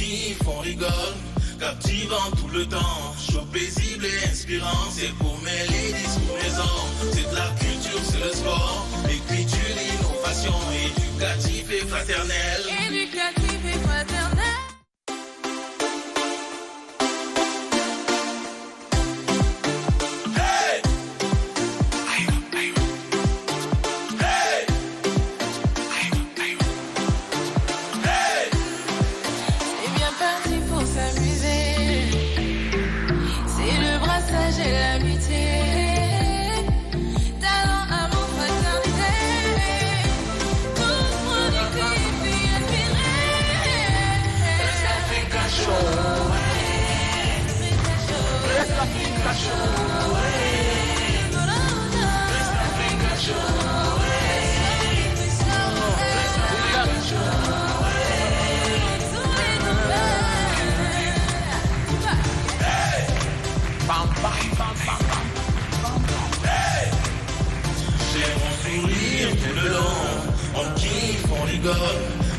kiffe, on rigole, captivant tout le temps, chaud, paisible et inspirant. C'est pour mêler discours présents, c'est de la culture, c'est le sport, l'écriture, l'innovation, éducatif et fraternel. Éducatif et fraternel.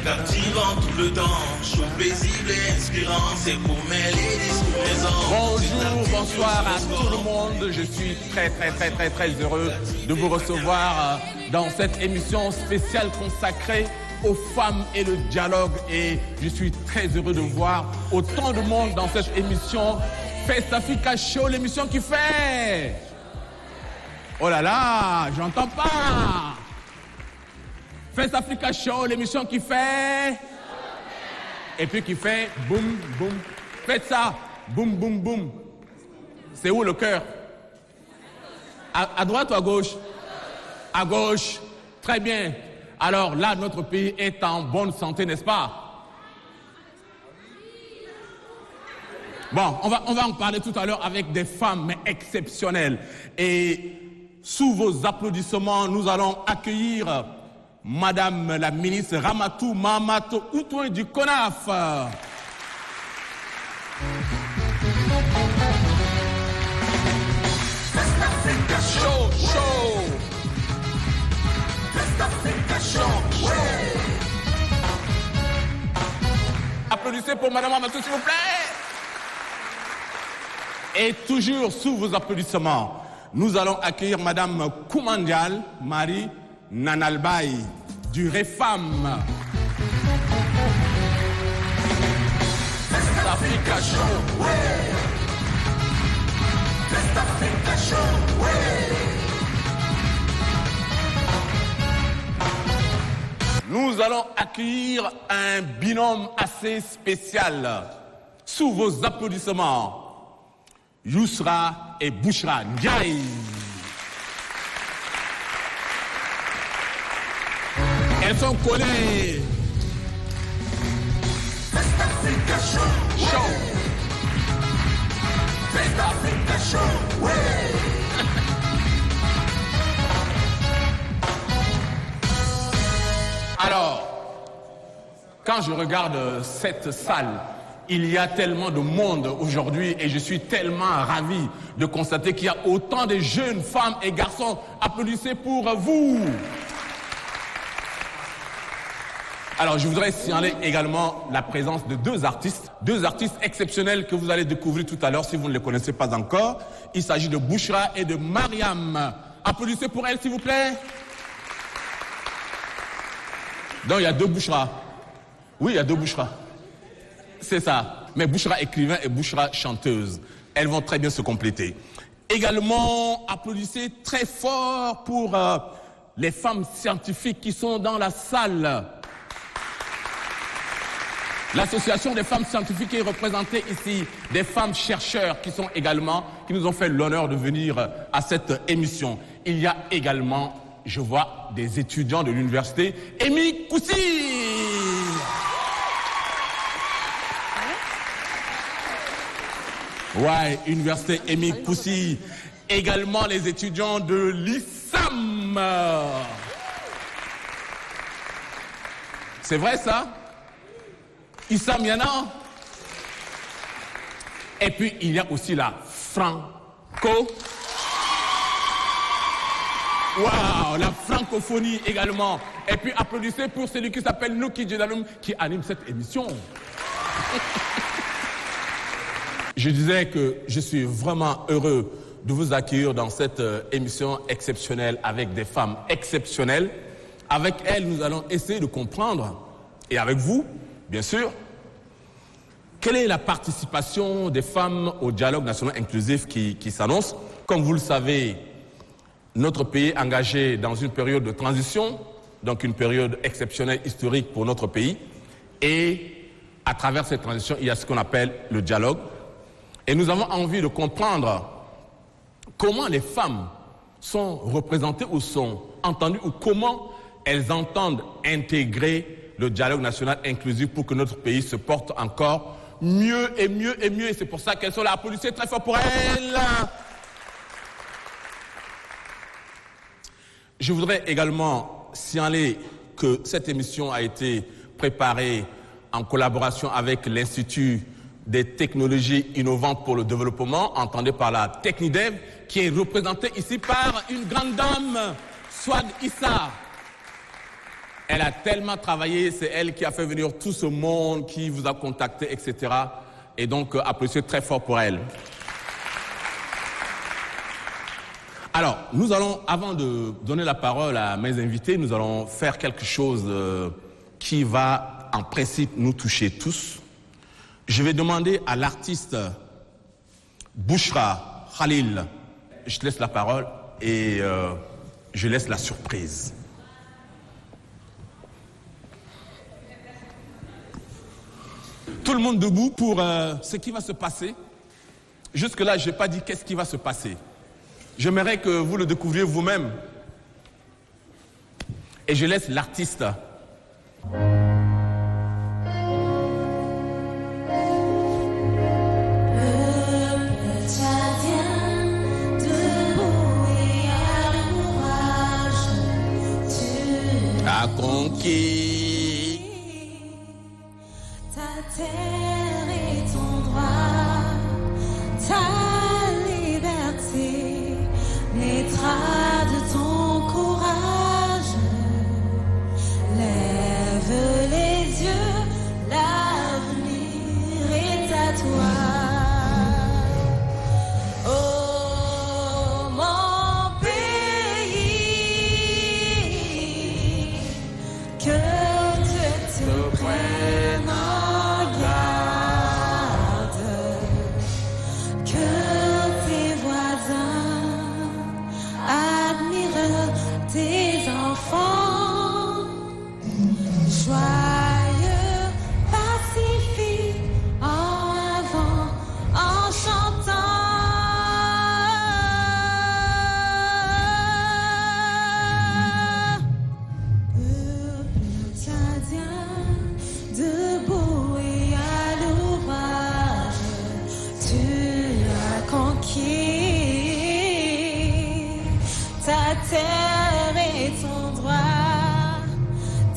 Captivant tout le temps, chaud, paisible et inspirant, c'est pour mêler discours présents. Bonjour, bonsoir à tout le monde. Je suis très heureux de vous recevoir dans cette émission spéciale consacrée aux femmes et le dialogue. Et je suis très heureux de voir autant de monde dans cette émission Fest Africa Show, l'émission qui fait... Oh là là, j'entends pas. Fest Africa Show, l'émission qui fait... Et puis qui fait boum, boum. Faites ça, boum, boum, boum. C'est où le cœur? À droite ou à gauche? À gauche. Très bien. Alors là, notre pays est en bonne santé, n'est-ce pas? Bon, on va en parler tout à l'heure avec des femmes mais exceptionnelles. Et sous vos applaudissements, nous allons accueillir Madame la ministre Ramatou Mamato Outouin du CONAF. Show, show. Applaudissez pour Madame Ramatou, s'il vous plaît. Et toujours sous vos applaudissements, nous allons accueillir Madame Koumandial Marie Nanalbaï du REFAM. Fest Africa Show, ouais. Fest Africa Show, ouais. Nous allons accueillir un binôme assez spécial. Sous vos applaudissements, Yousra et Bouchra Ndiaye. Elles sont collées. Fest Africa Show, show. Fest Africa Show, ouais. Alors, quand je regarde cette salle, il y a tellement de monde aujourd'hui et je suis tellement ravi de constater qu'il y a autant de jeunes femmes et garçons. Applaudissez pour vous. Alors, je voudrais signaler également la présence de deux artistes exceptionnels que vous allez découvrir tout à l'heure si vous ne les connaissez pas encore. Il s'agit de Bouchra et de Mariam. Applaudissez pour elles, s'il vous plaît. Donc, il y a deux Bouchra. Oui, il y a deux Bouchra. C'est ça. Mais Bouchra écrivain et Bouchra chanteuse. Elles vont très bien se compléter. Également, applaudissez très fort pour les femmes scientifiques qui sont dans la salle. L'association des femmes scientifiques est représentée ici, des femmes chercheurs qui nous ont fait l'honneur de venir à cette émission. Il y a également, je vois, des étudiants de l'université Emi Koussi. Ouais, université Emi Koussi. Également les étudiants de l'ISAM. C'est vrai ça? Issam Yana. Et puis, il y a aussi la franco. Waouh, la francophonie également. Et puis, applaudissez pour celui qui s'appelle Nuki Djedaloum qui anime cette émission. Je disais que je suis vraiment heureux de vous accueillir dans cette émission exceptionnelle avec des femmes exceptionnelles. Avec elles, nous allons essayer de comprendre, et avec vous, bien sûr, quelle est la participation des femmes au dialogue national inclusif qui s'annonce. Comme vous le savez, notre pays est engagé dans une période de transition, donc une période exceptionnelle historique pour notre pays. Et à travers cette transition, il y a ce qu'on appelle le dialogue. Et nous avons envie de comprendre comment les femmes sont représentées ou sont entendues ou comment elles entendent intégrer le dialogue national inclusif pour que notre pays se porte encore mieux et mieux et mieux. Et c'est pour ça qu'elles sont là. Applaudissez très fort pour elles. Je voudrais également signaler que cette émission a été préparée en collaboration avec l'Institut des technologies innovantes pour le développement, entendu par la Technidev, qui est représentée ici par une grande dame, Swad Issa. Elle a tellement travaillé, c'est elle qui a fait venir tout ce monde, qui vous a contacté, etc. Et donc, applaudissez très fort pour elle. Alors, nous allons, avant de donner la parole à mes invités, nous allons faire quelque chose qui va, en principe, nous toucher tous. Je vais demander à l'artiste Bouchra Khalil, je te laisse la parole et je laisse la surprise. Tout le monde debout pour ce qui va se passer. Jusque-là, je n'ai pas dit qu'est-ce qui va se passer. J'aimerais que vous le découvriez vous-même. Et je laisse l'artiste. A conquis ta terre et ton droit, ta liberté naîtra de ton courage. Lève les yeux, l'avenir est à toi. Oh mon pays, que Dieu te prenne en garde, que tes voisins admirent tes enfants, joyeux, pacifiques, en avant, en chantant. Peuple tchadien, debout et à l'ouvrage, tu as conquis ta terre et ton droit,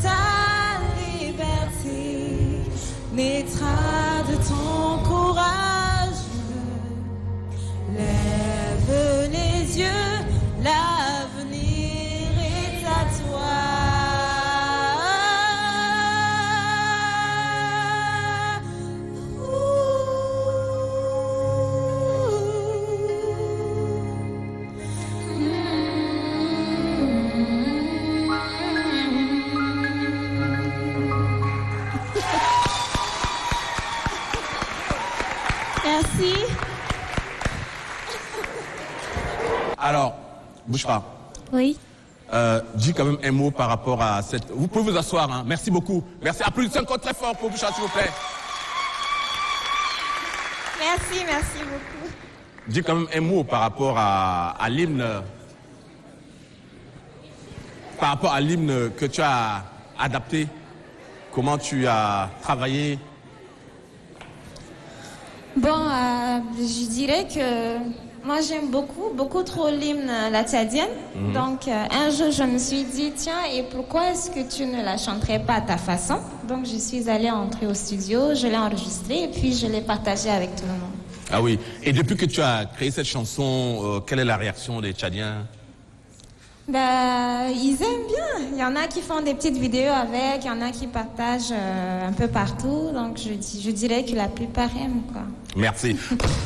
ta liberté naîtra de ton courage. Lève les yeux, l'avenir est à toi. Merci. Alors, Bouchra, Oui. dis quand même un mot par rapport à cette... Vous pouvez vous asseoir, hein. Merci beaucoup. Merci. Applaudissez encore très fort pour Bouchra, s'il vous plaît. Merci beaucoup. Dis quand même un mot par rapport à l'hymne. Par rapport à l'hymne que tu as adapté. Comment tu as travaillé. Bon, je dirais que moi j'aime beaucoup trop l'hymne la tchadienne. Donc un jour je me suis dit, tiens, et pourquoi est-ce que tu ne la chanterais pas à ta façon? Donc je suis allée entrer au studio, je l'ai enregistrée et puis je l'ai partagée avec tout le monde. Ah oui. Et depuis que tu as créé cette chanson, quelle est la réaction des Tchadiens? Ils aiment bien. Il y en a qui font des petites vidéos avec, il y en a qui partagent un peu partout. Donc, je dirais que la plupart aiment, quoi. Merci.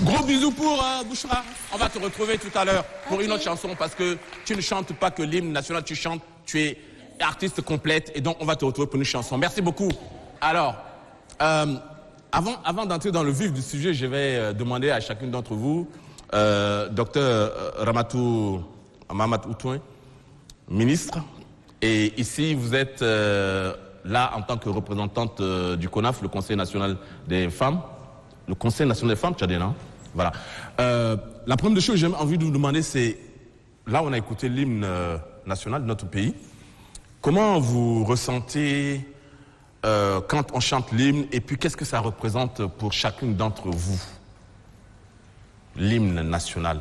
Gros bisous pour Bouchra. On va te retrouver tout à l'heure pour une autre chanson parce que tu ne chantes pas que l'hymne national, tu chantes, tu es artiste complète et donc on va te retrouver pour une chanson. Merci beaucoup. Alors, avant d'entrer dans le vif du sujet, je vais demander à chacune d'entre vous, docteur Mahamat Outouin, ministre, et ici vous êtes là en tant que représentante du CONAF, le Conseil national des femmes. Le Conseil national des femmes, tu as dit non? Voilà. La première chose que j'ai envie de vous demander, c'est, là on a écouté l'hymne national de notre pays, comment vous ressentez quand on chante l'hymne et puis qu'est-ce que ça représente pour chacune d'entre vous, l'hymne national?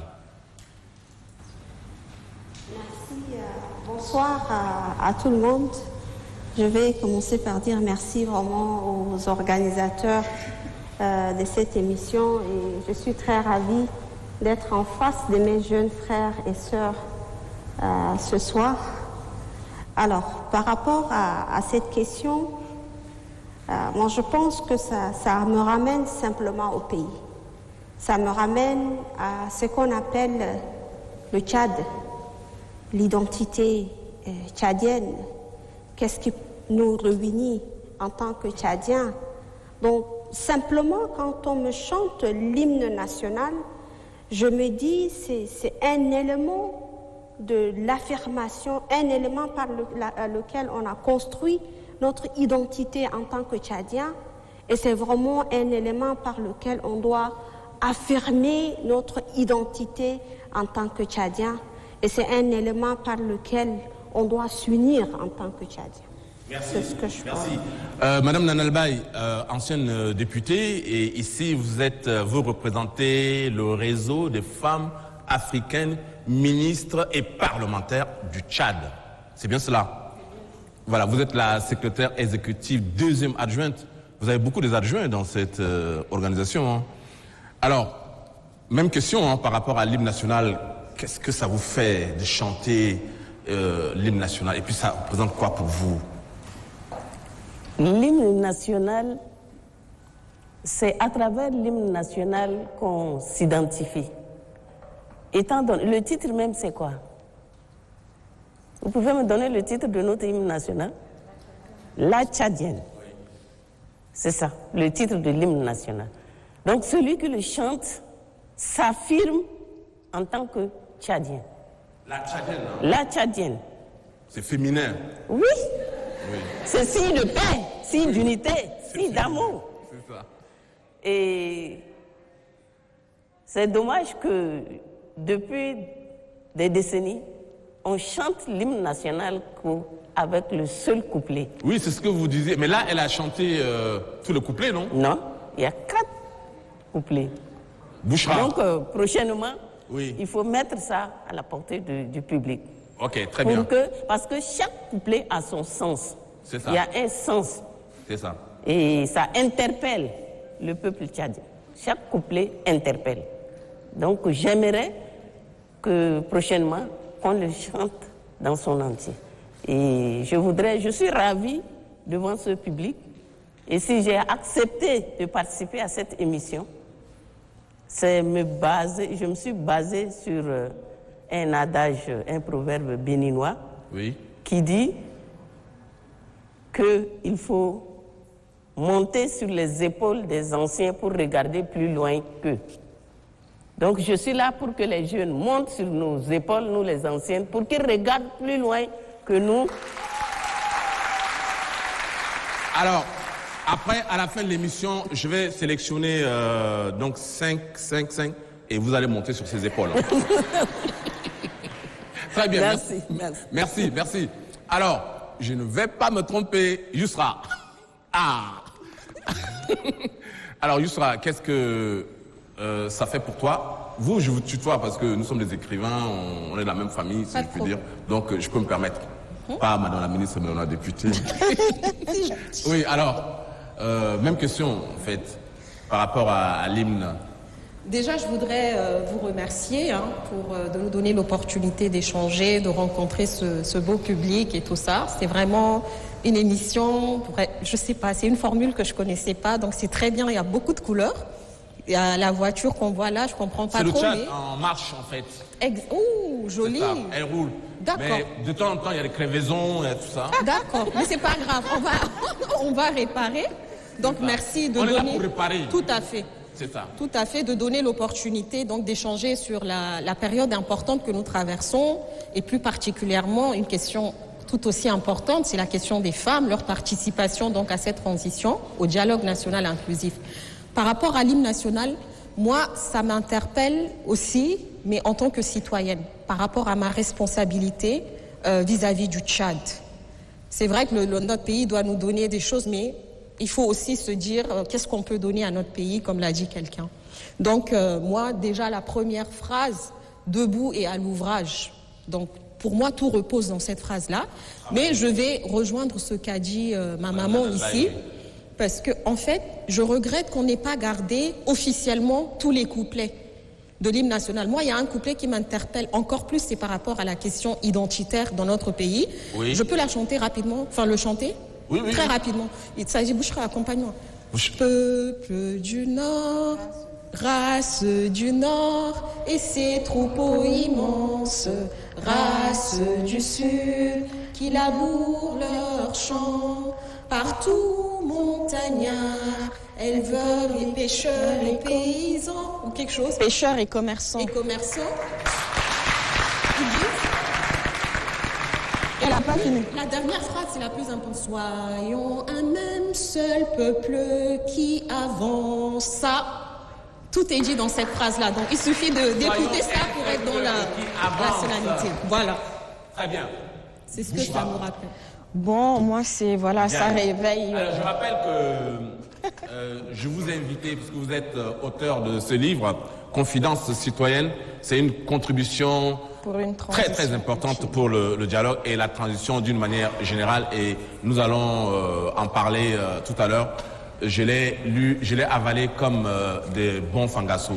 Bonsoir à tout le monde. Je vais commencer par dire merci vraiment aux organisateurs de cette émission et je suis très ravie d'être en face de mes jeunes frères et sœurs ce soir. Alors, par rapport à cette question, moi je pense que ça me ramène simplement au pays. Ça me ramène à ce qu'on appelle le Tchad, l'identité tchadienne, qu'est-ce qui nous réunit en tant que Tchadiens. Donc, simplement, quand on me chante l'hymne national, je me dis c'est un élément de l'affirmation, un élément par lequel on a construit notre identité en tant que Tchadiens, et c'est vraiment un élément par lequel on doit affirmer notre identité en tant que Tchadiens. Et c'est un élément par lequel on doit s'unir en tant que Tchadien. C'est ce que je pense. Merci. Madame Nanalbaye, ancienne députée, et ici vous représentez le réseau des femmes africaines, ministres et parlementaires du Tchad. C'est bien cela? Voilà, vous êtes la secrétaire exécutive, deuxième adjointe. Vous avez beaucoup d'adjoints dans cette organisation. Hein. Alors, même question par rapport à l'hymne national. Qu'est-ce que ça vous fait de chanter l'hymne national? Et puis ça représente quoi pour vous? L'hymne national, c'est à travers l'hymne national qu'on s'identifie. Le titre même, c'est quoi? Vous pouvez me donner le titre de notre hymne national? La Tchadienne. C'est ça, le titre de l'hymne national. Donc celui qui le chante s'affirme en tant que Tchadien. La Tchadienne. Hein? La Tchadienne. C'est féminin. Oui. C'est signe de paix, signe d'unité, signe d'amour. C'est ça. Et c'est dommage que depuis des décennies, on chante l'hymne national avec le seul couplet. Oui, c'est ce que vous disiez. Mais là, elle a chanté tout le couplet, non? Non, il y a 4 couplets. Bouchra. Donc, prochainement, oui, il faut mettre ça à la portée du public. Ok, très bien. Parce que chaque couplet a son sens. C'est ça. Il y a un sens. C'est ça. Et ça interpelle le peuple tchadien. Chaque couplet interpelle. Donc, j'aimerais que prochainement, qu'on le chante dans son entier. Et je suis ravie devant ce public. Et si j'ai accepté de participer à cette émission, je me suis basée sur un adage, un proverbe béninois, oui, qui dit qu'il faut monter sur les épaules des anciens pour regarder plus loin qu'eux. Donc je suis là pour que les jeunes montent sur nos épaules, nous les anciennes, pour qu'ils regardent plus loin que nous. Alors, après, à la fin de l'émission, je vais sélectionner donc 5, et vous allez monter sur ces épaules. Très bien. Merci. Alors, je ne vais pas me tromper. Yousra. Ah. Alors, Yousra, qu'est-ce que ça fait pour toi? Vous, je vous tutoie parce que nous sommes des écrivains, on est de la même famille, si je puis dire. Donc, je peux me permettre. Pas madame la ministre, mais on a député. Oui, alors, même question, en fait, par rapport à l'hymne Déjà, je voudrais vous remercier de nous donner l'opportunité d'échanger, de rencontrer ce beau public et tout ça. C'est vraiment une émission, je sais pas, c'est une formule que je connaissais pas, donc c'est très bien, il y a beaucoup de couleurs. Il y a la voiture qu'on voit là, je comprends pas trop. C'est le Tchad en marche en fait. Oh, joli. Elle roule. D'accord. Mais de temps en temps, il y a des crevaisons et tout ça. D'accord, mais c'est pas grave, on va réparer. Donc merci de donner. On est là pour réparer. Tout à fait. C'est ça. Tout à fait, de donner l'opportunité donc d'échanger sur la période importante que nous traversons et plus particulièrement une question tout aussi importante, c'est la question des femmes, leur participation donc à cette transition, au dialogue national inclusif. Par rapport à l'hymne national, moi, ça m'interpelle aussi, mais en tant que citoyenne, par rapport à ma responsabilité vis-à-vis du Tchad. C'est vrai que notre pays doit nous donner des choses, mais il faut aussi se dire qu'est-ce qu'on peut donner à notre pays, comme l'a dit quelqu'un. Donc, moi, déjà, la première phrase, debout et à l'ouvrage. Donc, pour moi, tout repose dans cette phrase-là. Mais je vais rejoindre ce qu'a dit ma maman ici. Parce que, en fait, je regrette qu'on n'ait pas gardé officiellement tous les couplets de l'hymne national. Moi, il y a un couplet qui m'interpelle encore plus, c'est par rapport à la question identitaire dans notre pays. Oui. Je peux la chanter rapidement, enfin le chanter très rapidement. Il s'agit, Bouchra, accompagne-moi. Peuple du Nord, race du Nord, et ses troupeaux immenses, race du Sud, qui labourent leurs champs. Partout montagnards, éleveurs et pêcheurs et paysans, ou quelque chose. Pêcheurs et commerçants. Et commerçants. Elle n'a pas fini. La dernière phrase, c'est la plus importante. Soyons un même seul peuple qui avance. Ça, tout est dit dans cette phrase-là. Donc, il suffit d'écouter ça pour être dans la nationalité. Voilà. Très bien. C'est ce que ça nous rappelle. Bon, moi, c'est, voilà, ça réveille. Alors, je rappelle que je vous ai invité, puisque vous êtes auteur de ce livre, Confidence citoyenne. C'est une contribution très, très importante pour le dialogue et la transition d'une manière générale. Et nous allons en parler tout à l'heure. Je l'ai lu, je l'ai avalé comme des bons fangassos.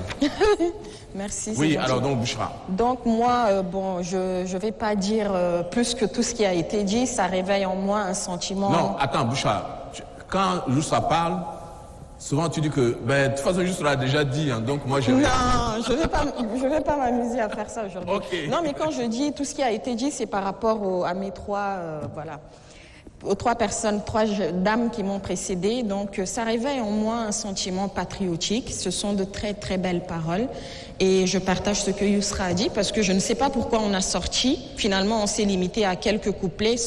Merci. Oui, alors donc Bouchra. Donc moi, bon, je vais pas dire plus que tout ce qui a été dit, ça réveille en moi un sentiment... Non, attends Bouchra, quand Youssa parle, souvent tu dis que, ben, de toute façon Youssa l'a déjà dit, hein, donc moi je... Non, je vais pas m'amuser à faire ça aujourd'hui. Okay. Non, mais quand je dis tout ce qui a été dit, c'est par rapport à mes trois, voilà, aux trois personnes, trois dames qui m'ont précédée. Donc ça réveille en moi un sentiment patriotique. Ce sont de très très belles paroles. Et je partage ce que Yousra a dit parce que je ne sais pas pourquoi on a sorti. Finalement, on s'est limité à quelques couplets.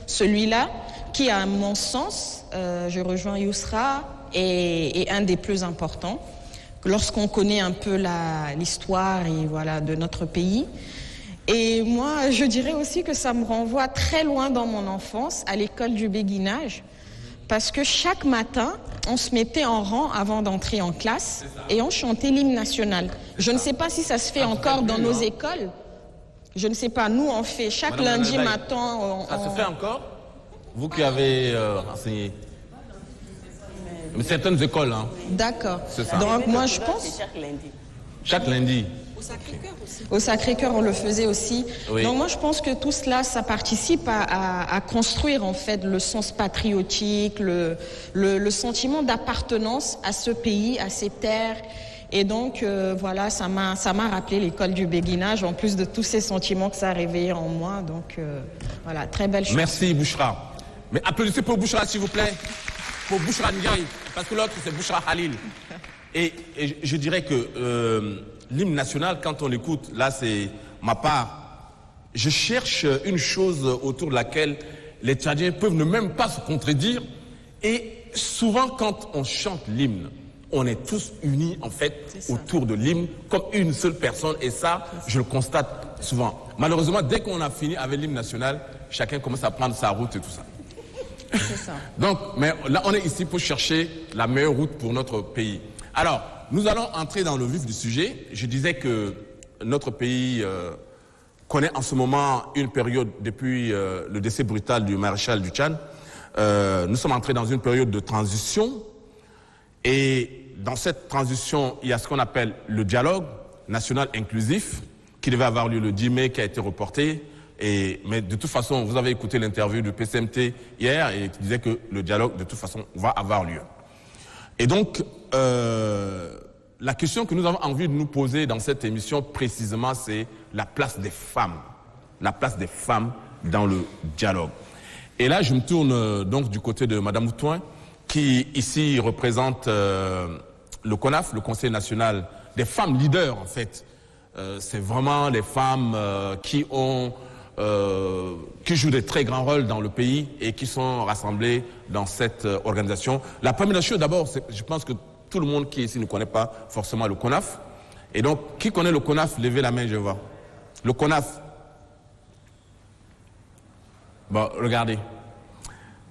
Celui-là, qui à mon sens, je rejoins Yousra, est un des plus importants. Lorsqu'on connaît un peu l'histoire et voilà, de notre pays. Et moi, je dirais aussi que ça me renvoie très loin dans mon enfance, à l'école du béguinage, parce que chaque matin, on se mettait en rang avant d'entrer en classe et on chantait l'hymne national. Je ne sais pas si ça se fait encore dans nos écoles. Je ne sais pas, nous on fait chaque lundi matin... Ça se fait encore? Vous qui avez enseigné. Mais certaines écoles, hein. D'accord. C'est ça. Donc moi je pense... Chaque lundi. Chaque lundi. Au Sacré-Cœur, on le faisait aussi. Oui. Donc moi, je pense que tout cela, ça participe à construire en fait le sens patriotique, le sentiment d'appartenance à ce pays, à ces terres. Et donc, voilà, ça m'a rappelé l'école du béguinage, en plus de tous ces sentiments que ça a réveillé en moi. Donc, voilà, très belle chose. Merci, Bouchra. Mais applaudissez pour Bouchra, s'il vous plaît. Pour Bouchra Ndiaye, parce que l'autre, c'est Bouchra Khalil. Et je dirais que l'hymne national, quand on l'écoute, là c'est ma part, je cherche une chose autour de laquelle les Tchadiens peuvent ne même pas se contredire. Et souvent quand on chante l'hymne, on est tous unis en fait autour de l'hymne comme une seule personne. Et ça, je le constate souvent. Malheureusement, dès qu'on a fini avec l'hymne national, chacun commence à prendre sa route et tout ça. C'est ça. Donc, mais là, on est ici pour chercher la meilleure route pour notre pays. Alors, nous allons entrer dans le vif du sujet. Je disais que notre pays connaît en ce moment une période, depuis le décès brutal du maréchal du Tchad, nous sommes entrés dans une période de transition et dans cette transition, il y a ce qu'on appelle le dialogue national inclusif qui devait avoir lieu le 10 mai, qui a été reporté. Mais de toute façon, vous avez écouté l'interview du PCMT hier et qui disait que le dialogue, de toute façon, va avoir lieu. Et donc, la question que nous avons envie de nous poser dans cette émission, précisément, c'est la place des femmes. La place des femmes dans le dialogue. Et là, je me tourne donc du côté de Madame Moutoin, qui ici représente le CONAF, le Conseil national des femmes leaders, en fait. C'est vraiment les femmes qui jouent des très grands rôles dans le pays et qui sont rassemblées dans cette organisation. La première chose, d'abord, je pense que tout le monde qui est ici ne connaît pas forcément le CONAF. Et donc, qui connaît le CONAF? Levez la main, je vois. Le CONAF. Bon, regardez.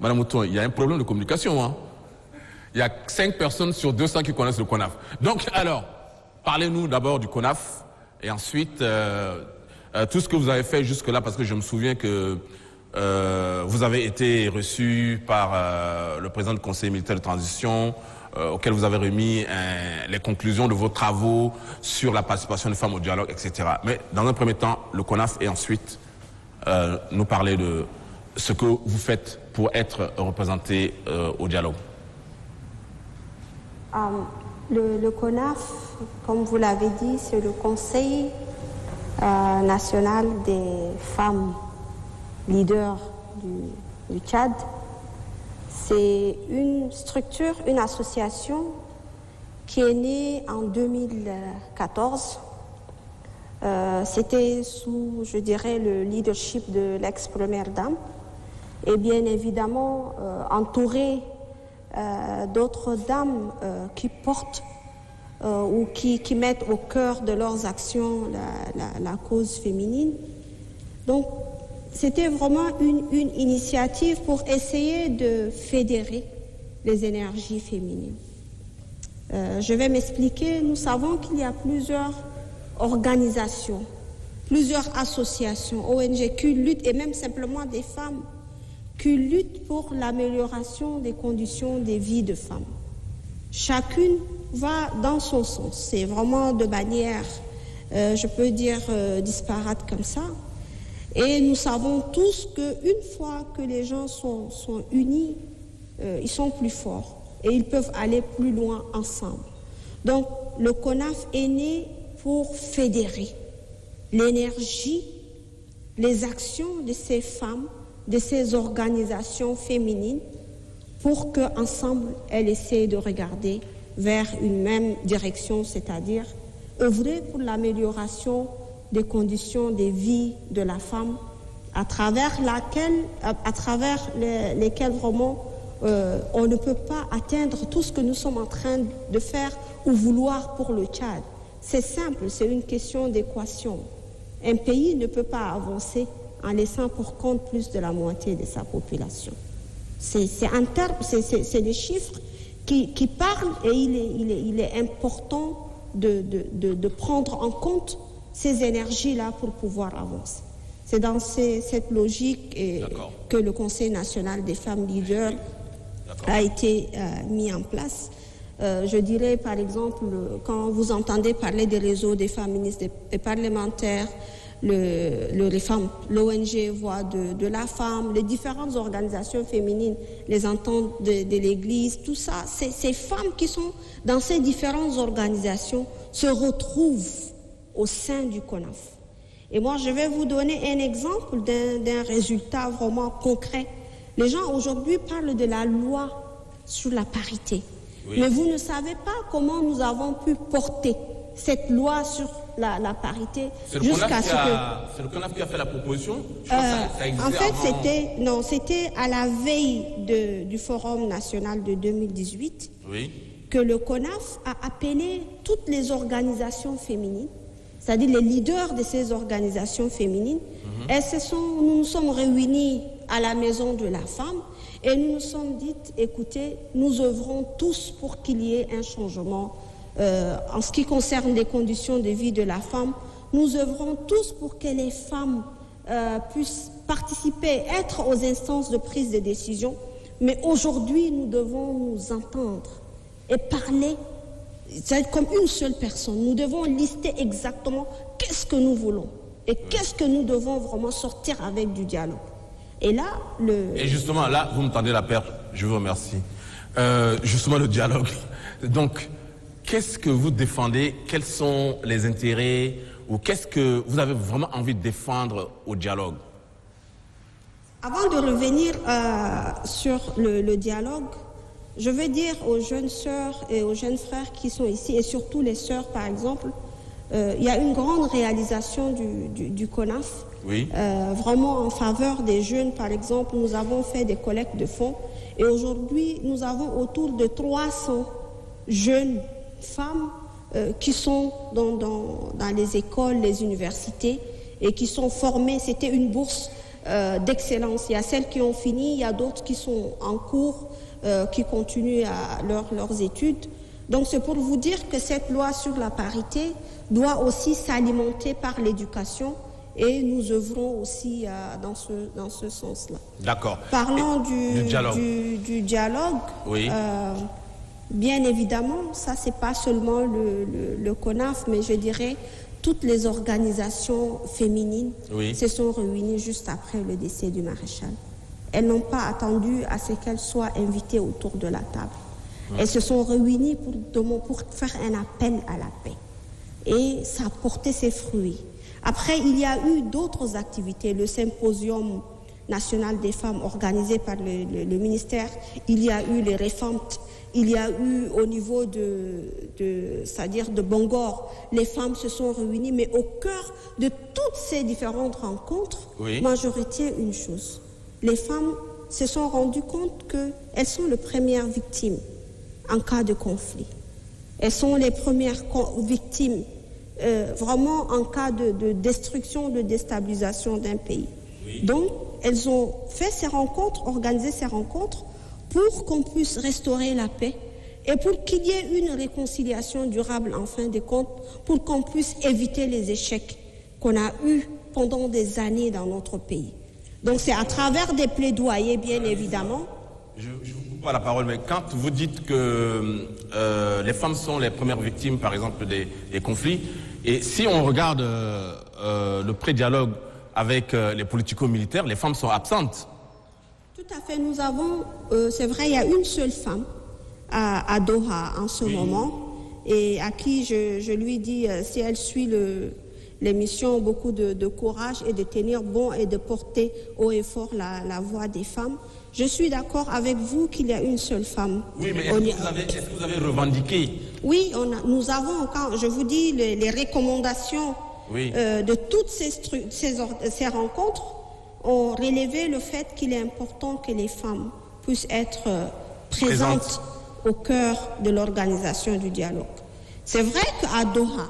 Madame Mouton, il y a un problème de communication. Hein. Il y a 5 personnes sur 200 qui connaissent le CONAF. Donc, alors, parlez-nous d'abord du CONAF et ensuite, tout ce que vous avez fait jusque-là, parce que je me souviens que vous avez été reçu par le président du Conseil militaire de transition, auquel vous avez remis les conclusions de vos travaux sur la participation des femmes au dialogue, etc. Mais dans un premier temps, le CONAF et ensuite nous parler de ce que vous faites pour être représenté au dialogue. Le CONAF, comme vous l'avez dit, c'est le Conseil national des femmes leaders du Tchad. C'est une structure, une association qui est née en 2014. C'était sous, je dirais, le leadership de l'ex-première dame et bien évidemment entourée d'autres dames qui portent ou qui mettent au cœur de leurs actions la cause féminine. Donc, c'était vraiment une initiative pour essayer de fédérer les énergies féminines. Je vais m'expliquer. Nous savons qu'il y a plusieurs organisations, plusieurs associations, ONG qui luttent, et même simplement des femmes, qui luttent pour l'amélioration des conditions de vie de femmes. Chacune va dans son sens. C'est vraiment de manière, je peux dire, disparate comme ça. Et nous savons tous qu'une fois que les gens sont unis, ils sont plus forts et ils peuvent aller plus loin ensemble. Donc, le CONAF est né pour fédérer l'énergie, les actions de ces femmes, de ces organisations féminines, pour qu'ensemble, elles essaient de regarder vers une même direction, c'est-à-dire œuvrer pour l'amélioration des conditions de vie de la femme, à travers lesquelles vraiment on ne peut pas atteindre tout ce que nous sommes en train de faire ou vouloir pour le Tchad. C'est simple, c'est une question d'équation. Un pays ne peut pas avancer en laissant pour compte plus de la moitié de sa population. C'est des chiffres qui parlent et il est important de prendre en compte ces énergies-là pour pouvoir avancer. C'est dans cette logique que le Conseil national des femmes leaders a été mis en place. Je dirais par exemple, quand vous entendez parler des réseaux des féministes, des parlementaires, l'ONG Voix de la femme, les différentes organisations féminines, les ententes de l'Église, tout ça, ces femmes qui sont dans ces différentes organisations se retrouvent au sein du CONAF. Et moi, je vais vous donner un exemple d'un résultat vraiment concret. Les gens aujourd'hui parlent de la loi sur la parité. Oui. Mais vous ne savez pas comment nous avons pu porter cette loi sur la parité jusqu'à ce que... C'est le CONAF qui a fait la proposition. En fait, c'était à la veille du Forum national de 2018 que le CONAF a appelé toutes les organisations féminines, c'est-à-dire les leaders de ces organisations féminines, et nous nous sommes réunis à la Maison de la Femme et nous nous sommes dit, écoutez, nous œuvrons tous pour qu'il y ait un changement en ce qui concerne les conditions de vie de la femme. Nous œuvrons tous pour que les femmes puissent participer, être aux instances de prise de décision, mais aujourd'hui nous devons nous entendre et parler c'est comme une seule personne. Nous devons lister exactement qu'est-ce que nous voulons et qu'est-ce que nous devons vraiment sortir avec du dialogue. Et là, Et justement, là, vous me tendez la perche, je vous remercie. Justement, le dialogue. Donc, qu'est-ce que vous défendez? Quels sont les intérêts ou qu'est-ce que vous avez vraiment envie de défendre au dialogue? Avant de revenir sur le dialogue, je veux dire aux jeunes sœurs et aux jeunes frères qui sont ici, et surtout les sœurs par exemple, il y a une grande réalisation du CONAF, oui. Vraiment en faveur des jeunes. Par exemple, nous avons fait des collectes de fonds et aujourd'hui nous avons autour de 300 jeunes femmes qui sont dans les écoles, les universités et qui sont formées. C'était une bourse d'excellence. Il y a celles qui ont fini, il y a d'autres qui sont en cours, qui continuent leurs études. Donc c'est pour vous dire que cette loi sur la parité doit aussi s'alimenter par l'éducation et nous œuvrons aussi dans ce sens-là. D'accord. Parlons du dialogue. Oui. Bien évidemment, ça c'est pas seulement le CONAF, mais je dirais toutes les organisations féminines se sont réunies juste après le décès du maréchal. Elles n'ont pas attendu à ce qu'elles soient invitées autour de la table. Elles se sont réunies pour faire un appel à la paix. Et ça a porté ses fruits. Après, il y a eu d'autres activités. Le symposium national des femmes organisé par le ministère. Il y a eu les réformes. Il y a eu au niveau c'est-à-dire de Bangor, les femmes se sont réunies, mais au cœur de toutes ces différentes rencontres, moi je retiens une chose. Les femmes se sont rendues compte qu'elles sont les premières victimes en cas de conflit. Elles sont les premières victimes vraiment en cas de destruction, de déstabilisation d'un pays. Donc, elles ont fait ces rencontres, organisé ces rencontres pour qu'on puisse restaurer la paix et pour qu'il y ait une réconciliation durable en fin de compte, pour qu'on puisse éviter les échecs qu'on a eus pendant des années dans notre pays. Donc c'est à travers des plaidoyers, bien évidemment. Je vous coupe pas la parole, mais quand vous dites que les femmes sont les premières victimes, par exemple, des conflits, et si on regarde le pré-dialogue avec les politico-militaires, les femmes sont absentes. Tout à fait, nous avons, c'est vrai, il y a une seule femme à Doha en ce moment, et à qui je lui dis, si elle suit l'émission, beaucoup de courage et de tenir bon et de porter haut et fort la voix des femmes. Je suis d'accord avec vous qu'il y a une seule femme. Oui, mais est-ce que vous avez revendiqué? Oui, nous avons, quand je vous dis, les recommandations de toutes ces rencontres ont relevé le fait qu'il est important que les femmes puissent être présentes au cœur de l'organisation du dialogue. C'est vrai qu'à Doha,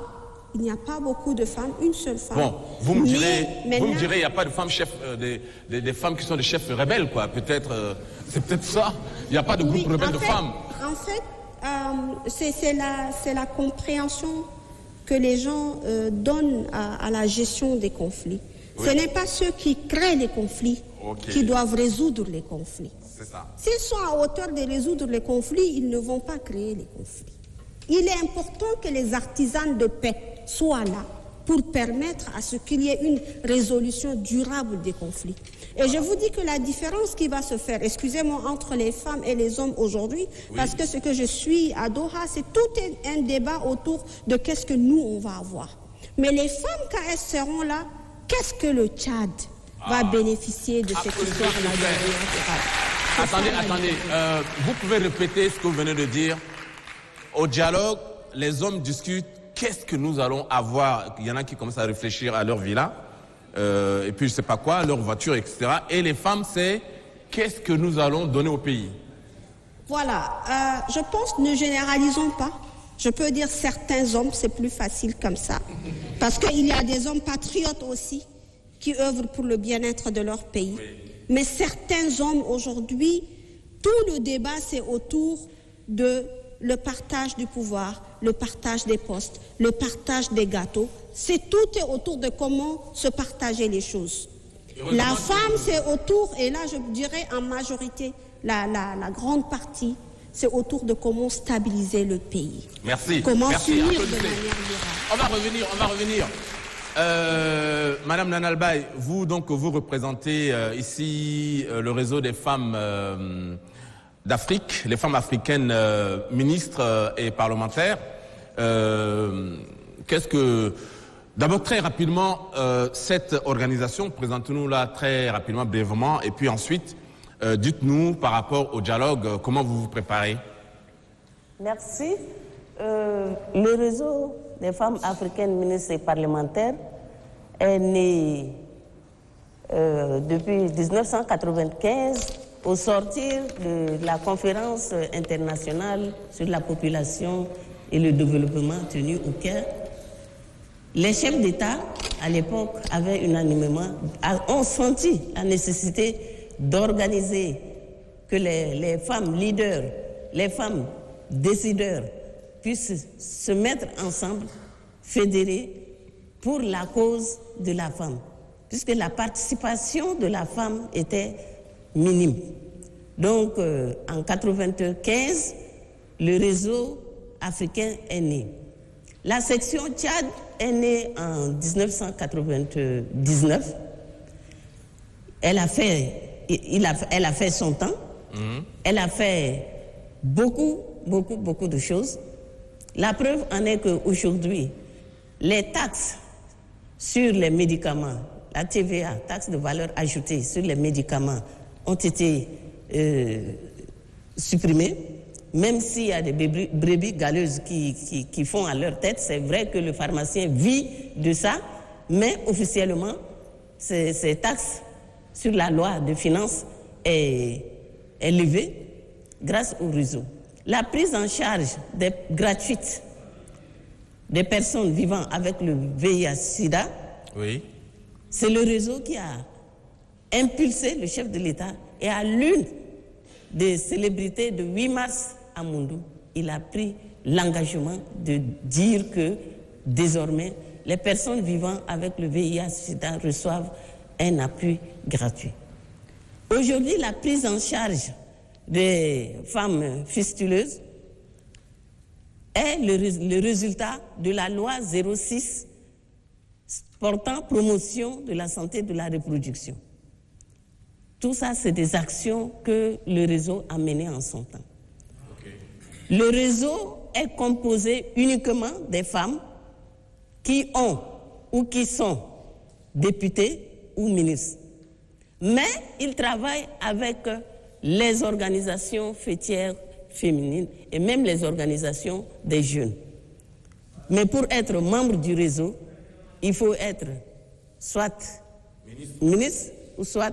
il n'y a pas beaucoup de femmes, une seule femme. Bon, vous me direz, il n'y a pas de femmes chefs, des femmes qui sont des chefs rebelles, quoi. Peut-être, c'est peut-être ça. Il n'y a pas de groupe rebelle de femmes. En fait, c'est la compréhension que les gens donnent à la gestion des conflits. Ce n'est pas ceux qui créent les conflits qui doivent résoudre les conflits. C'est ça. S'ils sont à hauteur de résoudre les conflits, ils ne vont pas créer les conflits. Il est important que les artisans de paix soient là pour permettre à ce qu'il y ait une résolution durable des conflits. Et je vous dis que la différence qui va se faire, excusez-moi, entre les femmes et les hommes aujourd'hui, parce que ce que je suis à Doha, c'est tout un débat autour de qu'est-ce que nous, on va avoir. Mais les femmes, quand elles seront là, qu'est-ce que le Tchad va bénéficier de cette histoire-là? Attendez, vous pouvez répéter ce que vous venez de dire? Au dialogue, les hommes discutent qu'est-ce que nous allons avoir. Il y en a qui commencent à réfléchir à leur villa, et puis je ne sais pas quoi, leur voiture, etc. Et les femmes, c'est qu'est-ce que nous allons donner au pays. Voilà, je pense, ne généralisons pas. Je peux dire certains hommes, c'est plus facile comme ça. Parce qu'il y a des hommes patriotes aussi qui œuvrent pour le bien-être de leur pays. Mais certains hommes aujourd'hui, tout le débat, c'est autour de le partage du pouvoir, le partage des postes, le partage des gâteaux. Tout est autour de comment se partager les choses. La femme, c'est autour, et là je dirais en majorité, la grande partie, c'est autour de comment stabiliser le pays. Merci. Comment Merci. s'unir de Applaudissez. manière durable. On va revenir. Madame Nanalbaye, vous représentez ici le réseau des femmes d'Afrique, les femmes africaines ministres et parlementaires. D'abord, très rapidement, cette organisation, présentez-nous-la très rapidement, brièvement, et puis ensuite, dites-nous par rapport au dialogue, comment vous vous préparez. Merci. Le réseau des femmes africaines ministres et parlementaires est né depuis 1995 au sortir de la conférence internationale sur la population et le développement tenue au Caire. Les chefs d'État, à l'époque, ont senti la nécessité d'organiser que les femmes leaders, les femmes décideurs puissent se mettre ensemble, fédérer pour la cause de la femme, puisque la participation de la femme était minime. Donc, en 1995, le réseau africain est né. La section Tchad est née en 1999. Elle a fait son temps. Elle a fait beaucoup de choses. La preuve en est qu'aujourd'hui, les taxes sur les médicaments, la TVA, taxe de valeur ajoutée sur les médicaments, ont été supprimées. Même s'il y a des brebis galeuses qui font à leur tête, c'est vrai que le pharmacien vit de ça, mais officiellement, ces taxes sur la loi de finances est levée grâce au réseau. La prise en charge gratuite des personnes vivant avec le VIH-Sida, oui, c'est le réseau qui a impulsé le chef de l'État, et à l'une des célébrités de 8 mars à Moundou, il a pris l'engagement de dire que désormais, les personnes vivant avec le VIH-Sida reçoivent un appui gratuit. Aujourd'hui, la prise en charge des femmes fistuleuses est le résultat de la loi 06 portant promotion de la santé de la reproduction. Tout ça, c'est des actions que le réseau a menées en son temps. Okay. Le réseau est composé uniquement des femmes qui ont ou qui sont députées ou ministres. Mais il travaille avec les organisations fêtières féminines et même les organisations des jeunes. Mais pour être membre du réseau, il faut être soit ministre ou soit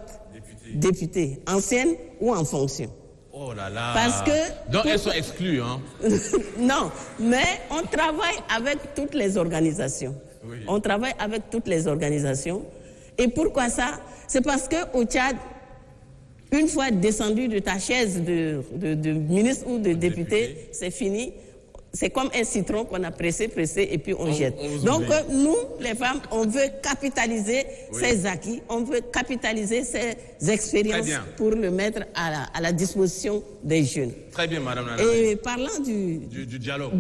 député, ancienne ou en fonction. Oh là là. Parce que donc elles sont exclues, hein? Non, mais on travaille avec toutes les organisations. Oui. On travaille avec toutes les organisations. Et pourquoi ça? C'est parce qu'au Tchad, une fois descendu de ta chaise de ministre ou de député, c'est fini. C'est comme un citron qu'on a pressé, et puis on jette. Donc nous, les femmes, on veut capitaliser ces acquis, on veut capitaliser ces expériences pour le mettre à la disposition des jeunes. Très bien, Madame Nanalbaye. Et parlant du dialogue,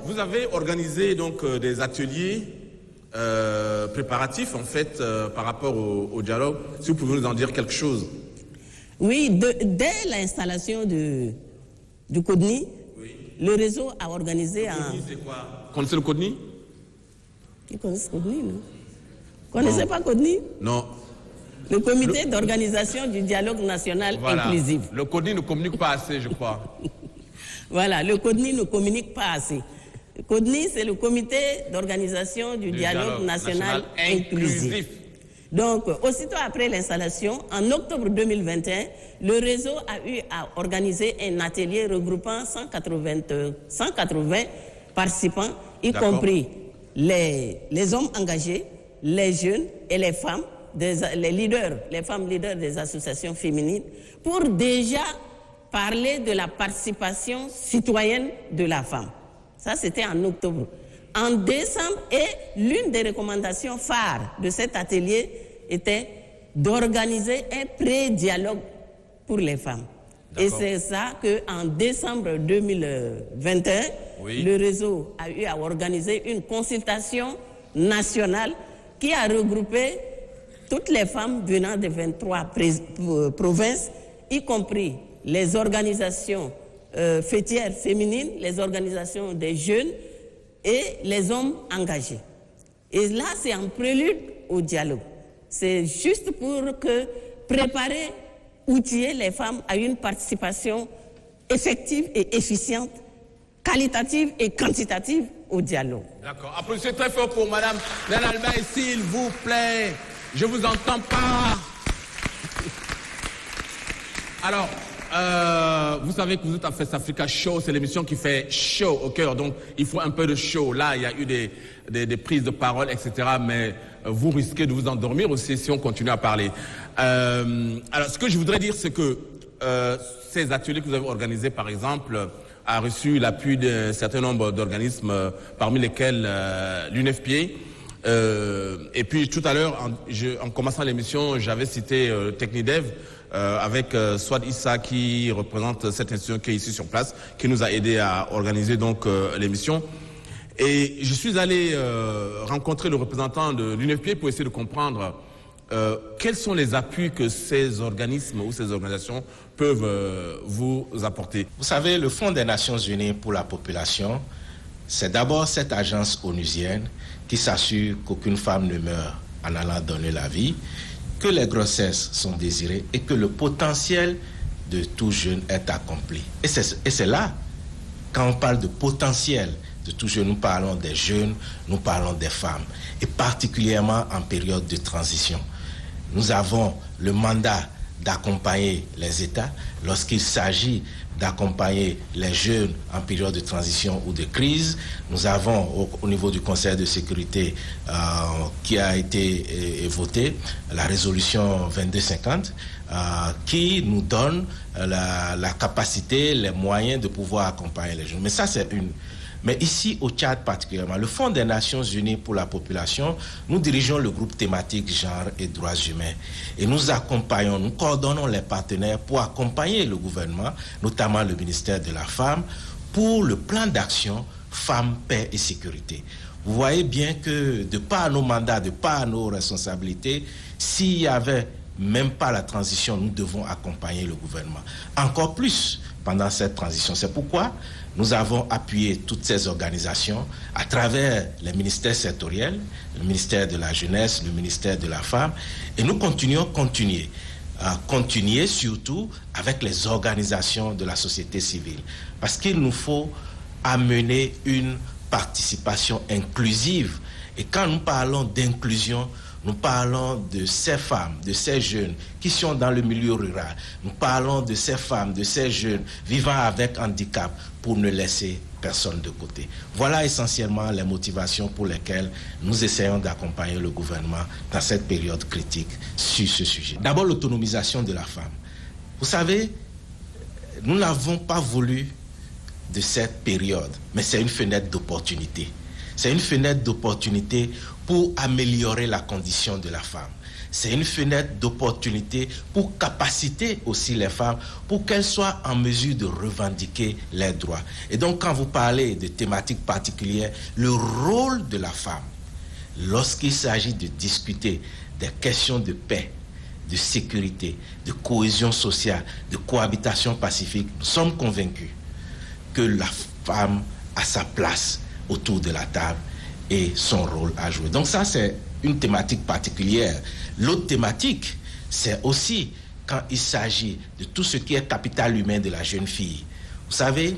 vous avez organisé donc des ateliers préparatifs en fait par rapport au dialogue. Si vous pouvez nous en dire quelque chose. Oui, dès l'installation du CODNI, le réseau a organisé CODNI, c'est quoi? Vous connaissez le CODNI? Vous connaissez le CODNI, non? Vous ne connaissez pas CODNI? Non. Le comité d'organisation du dialogue national inclusif. Le CODNI ne communique pas assez, je crois. Voilà, le CODNI ne communique pas assez. Le CODNI, c'est le comité d'organisation du dialogue national inclusif. Donc, aussitôt après l'installation, en octobre 2021, le réseau a eu à organiser un atelier regroupant 180 participants, y compris les hommes engagés, les jeunes et les femmes, les femmes leaders des associations féminines, pour déjà parler de la participation citoyenne de la femme. Ça, c'était en octobre. En décembre, et l'une des recommandations phares de cet atelier était d'organiser un pré-dialogue pour les femmes. Et c'est ça qu'en décembre 2021, le réseau a eu à organiser une consultation nationale qui a regroupé toutes les femmes venant des 23 provinces, y compris les organisations fêtières féminines, les organisations des jeunes et les hommes engagés. Et là, c'est un prélude au dialogue. C'est juste pour préparer, outiller les femmes à une participation effective et efficiente, qualitative et quantitative au dialogue. D'accord. Applaudissez très fort pour Madame Nenalbaye, s'il vous plaît. Je vous entends pas. Alors, vous savez que vous êtes à Fest Africa Show, c'est l'émission qui fait chaud au cœur, donc il faut un peu de show. Là, il y a eu des prises de parole, etc., mais vous risquez de vous endormir aussi si on continue à parler. Alors, ce que je voudrais dire, c'est que ces ateliers que vous avez organisés, par exemple, a reçu l'appui d'un certain nombre d'organismes, parmi lesquels l'UNFPA. Et puis tout à l'heure, en commençant l'émission, j'avais cité Technidev avec Swad Issa qui représente cette institution qui est ici sur place, qui nous a aidé à organiser donc l'émission. Et je suis allé rencontrer le représentant de l'UNFPA pour essayer de comprendre quels sont les appuis que ces organismes ou ces organisations peuvent vous apporter. Vous savez, le Fonds des Nations Unies pour la population, c'est d'abord cette agence onusienne qui s'assure qu'aucune femme ne meurt en allant donner la vie, que les grossesses sont désirées et que le potentiel de tout jeune est accompli. Et c'est là, quand on parle de potentiel de tout jeune, nous parlons des jeunes, nous parlons des femmes, et particulièrement en période de transition. Nous avons le mandat d'accompagner les États lorsqu'il s'agit d'accompagner les jeunes en période de transition ou de crise. Nous avons au niveau du Conseil de sécurité qui a été voté la résolution 2250 qui nous donne la capacité, les moyens de pouvoir accompagner les jeunes. Mais ça, c'est une... Mais ici, au Tchad particulièrement, le Fonds des Nations Unies pour la population, nous dirigeons le groupe thématique genre et droits humains. Et nous accompagnons, nous coordonnons les partenaires pour accompagner le gouvernement, notamment le ministère de la Femme, pour le plan d'action Femmes, Paix et Sécurité. Vous voyez bien que, de par nos mandats, de par nos responsabilités, s'il n'y avait même pas la transition, nous devons accompagner le gouvernement. Encore plus pendant cette transition. C'est pourquoi nous avons appuyé toutes ces organisations à travers les ministères sectoriels, le ministère de la Jeunesse, le ministère de la Femme, et nous continuons à continuer surtout avec les organisations de la société civile, parce qu'il nous faut amener une participation inclusive. Et quand nous parlons d'inclusion, nous parlons de ces femmes, de ces jeunes qui sont dans le milieu rural. Nous parlons de ces femmes, de ces jeunes vivant avec handicap pour ne laisser personne de côté. Voilà essentiellement les motivations pour lesquelles nous essayons d'accompagner le gouvernement dans cette période critique sur ce sujet. D'abord, l'autonomisation de la femme. Vous savez, nous n'avons pas voulu de cette période, mais c'est une fenêtre d'opportunité. C'est une fenêtre d'opportunité pour améliorer la condition de la femme. C'est une fenêtre d'opportunité pour capaciter aussi les femmes, pour qu'elles soient en mesure de revendiquer leurs droits. Et donc, quand vous parlez de thématiques particulières, le rôle de la femme, lorsqu'il s'agit de discuter des questions de paix, de sécurité, de cohésion sociale, de cohabitation pacifique, nous sommes convaincus que la femme a sa place autour de la table et son rôle à jouer. Donc ça, c'est une thématique particulière. L'autre thématique, c'est aussi quand il s'agit de tout ce qui est capital humain de la jeune fille. Vous savez,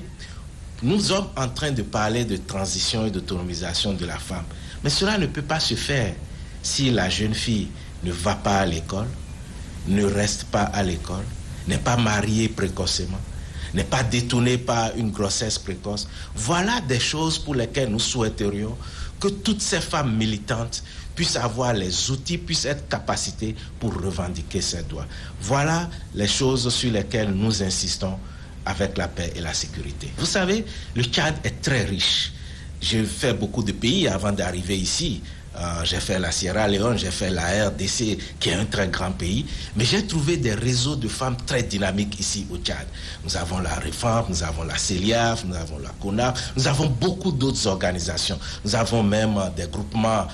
nous sommes en train de parler de transition et d'autonomisation de la femme. Mais cela ne peut pas se faire si la jeune fille ne va pas à l'école, ne reste pas à l'école, n'est pas mariée précocement, n'est pas détournée par une grossesse précoce. Voilà des choses pour lesquelles nous souhaiterions que toutes ces femmes militantes puissent avoir les outils, puissent être capacitées pour revendiquer ces droits. Voilà les choses sur lesquelles nous insistons avec la paix et la sécurité. Vous savez, le Tchad est très riche. J'ai fait beaucoup de pays avant d'arriver ici, J'ai fait la Sierra Leone, j'ai fait la RDC, qui est un très grand pays. Mais j'ai trouvé des réseaux de femmes très dynamiques ici au Tchad. Nous avons la Réforme, nous avons la CELIAF, nous avons la CONAF, nous avons beaucoup d'autres organisations. Nous avons même des groupements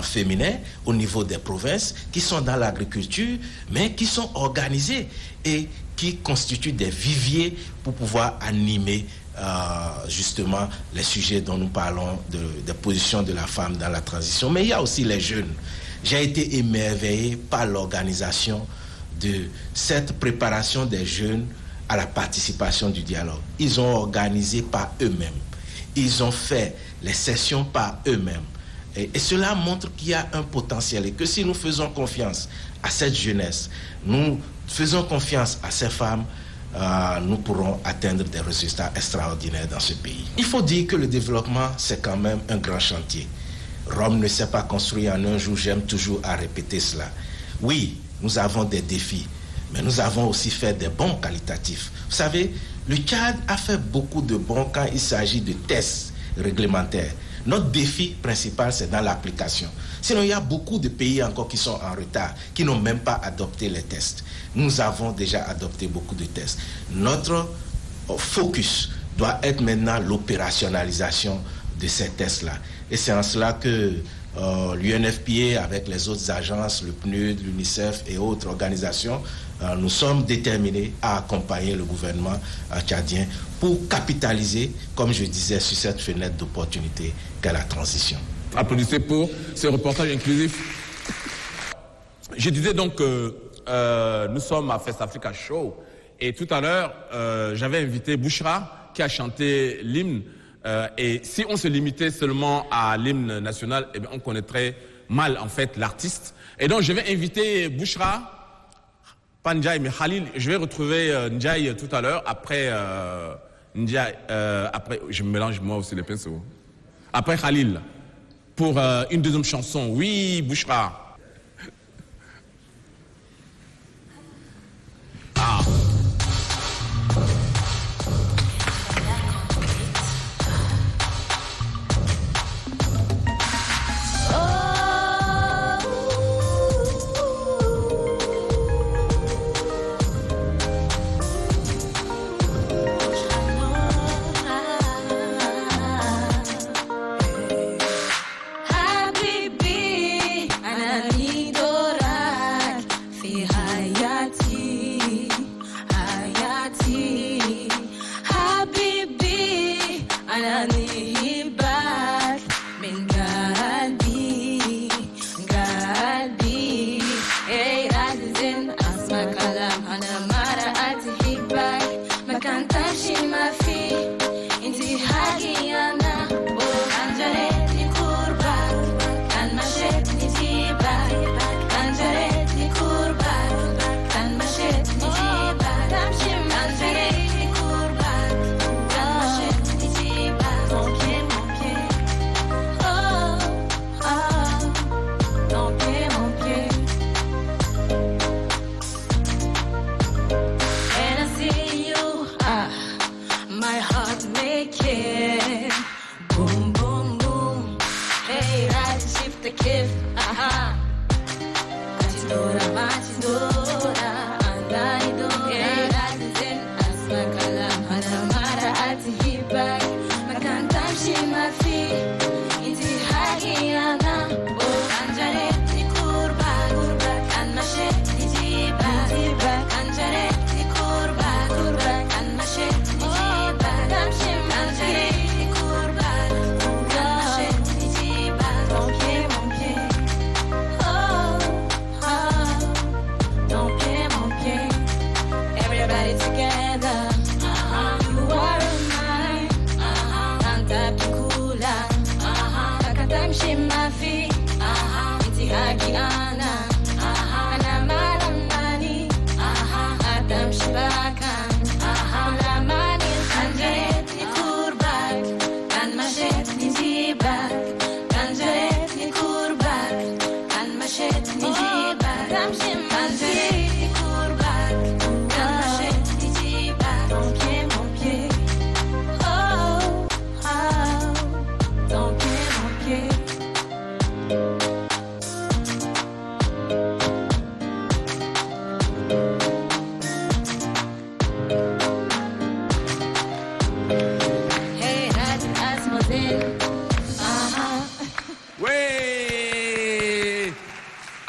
féminins au niveau des provinces qui sont dans l'agriculture, mais qui sont organisés et qui constituent des viviers pour pouvoir animer justement les sujets dont nous parlons, des positions de la femme dans la transition. Mais il y a aussi les jeunes. J'ai été émerveillé par l'organisation de cette préparation des jeunes à la participation du dialogue. Ils ont organisé par eux-mêmes. Ils ont fait les sessions par eux-mêmes. Et cela montre qu'il y a un potentiel et que si nous faisons confiance à cette jeunesse, nous faisons confiance à ces femmes, nous pourrons atteindre des résultats extraordinaires dans ce pays. Il faut dire que le développement, c'est quand même un grand chantier. Rome ne s'est pas construit en un jour, j'aime toujours à répéter cela. Oui, nous avons des défis, mais nous avons aussi fait des bons qualitatifs. Vous savez, le Tchad a fait beaucoup de bons quand il s'agit de tests réglementaires. Notre défi principal, c'est dans l'application. Sinon, il y a beaucoup de pays encore qui sont en retard, qui n'ont même pas adopté les tests. Nous avons déjà adopté beaucoup de tests. Notre focus doit être maintenant l'opérationnalisation de ces tests-là. Et c'est en cela que l'UNFPA, avec les autres agences, le PNUD, l'UNICEF et autres organisations, nous sommes déterminés à accompagner le gouvernement tchadien pour capitaliser, comme je disais, sur cette fenêtre d'opportunité qu'est la transition. Applaudissez pour ce reportage inclusif. Je disais donc que nous sommes à Fest Africa Show et tout à l'heure, j'avais invité Bouchra qui a chanté l'hymne et si on se limitait seulement à l'hymne national, eh bien, on connaîtrait mal en fait l'artiste. Et donc je vais inviter Bouchra, pas Ndiaye mais Khalil. Je vais retrouver Ndiaye tout à l'heure après Ndiaye, après je me mélange moi aussi les pinceaux. Après Khalil pour une deuxième chanson. Oui, Bouchra. Ah.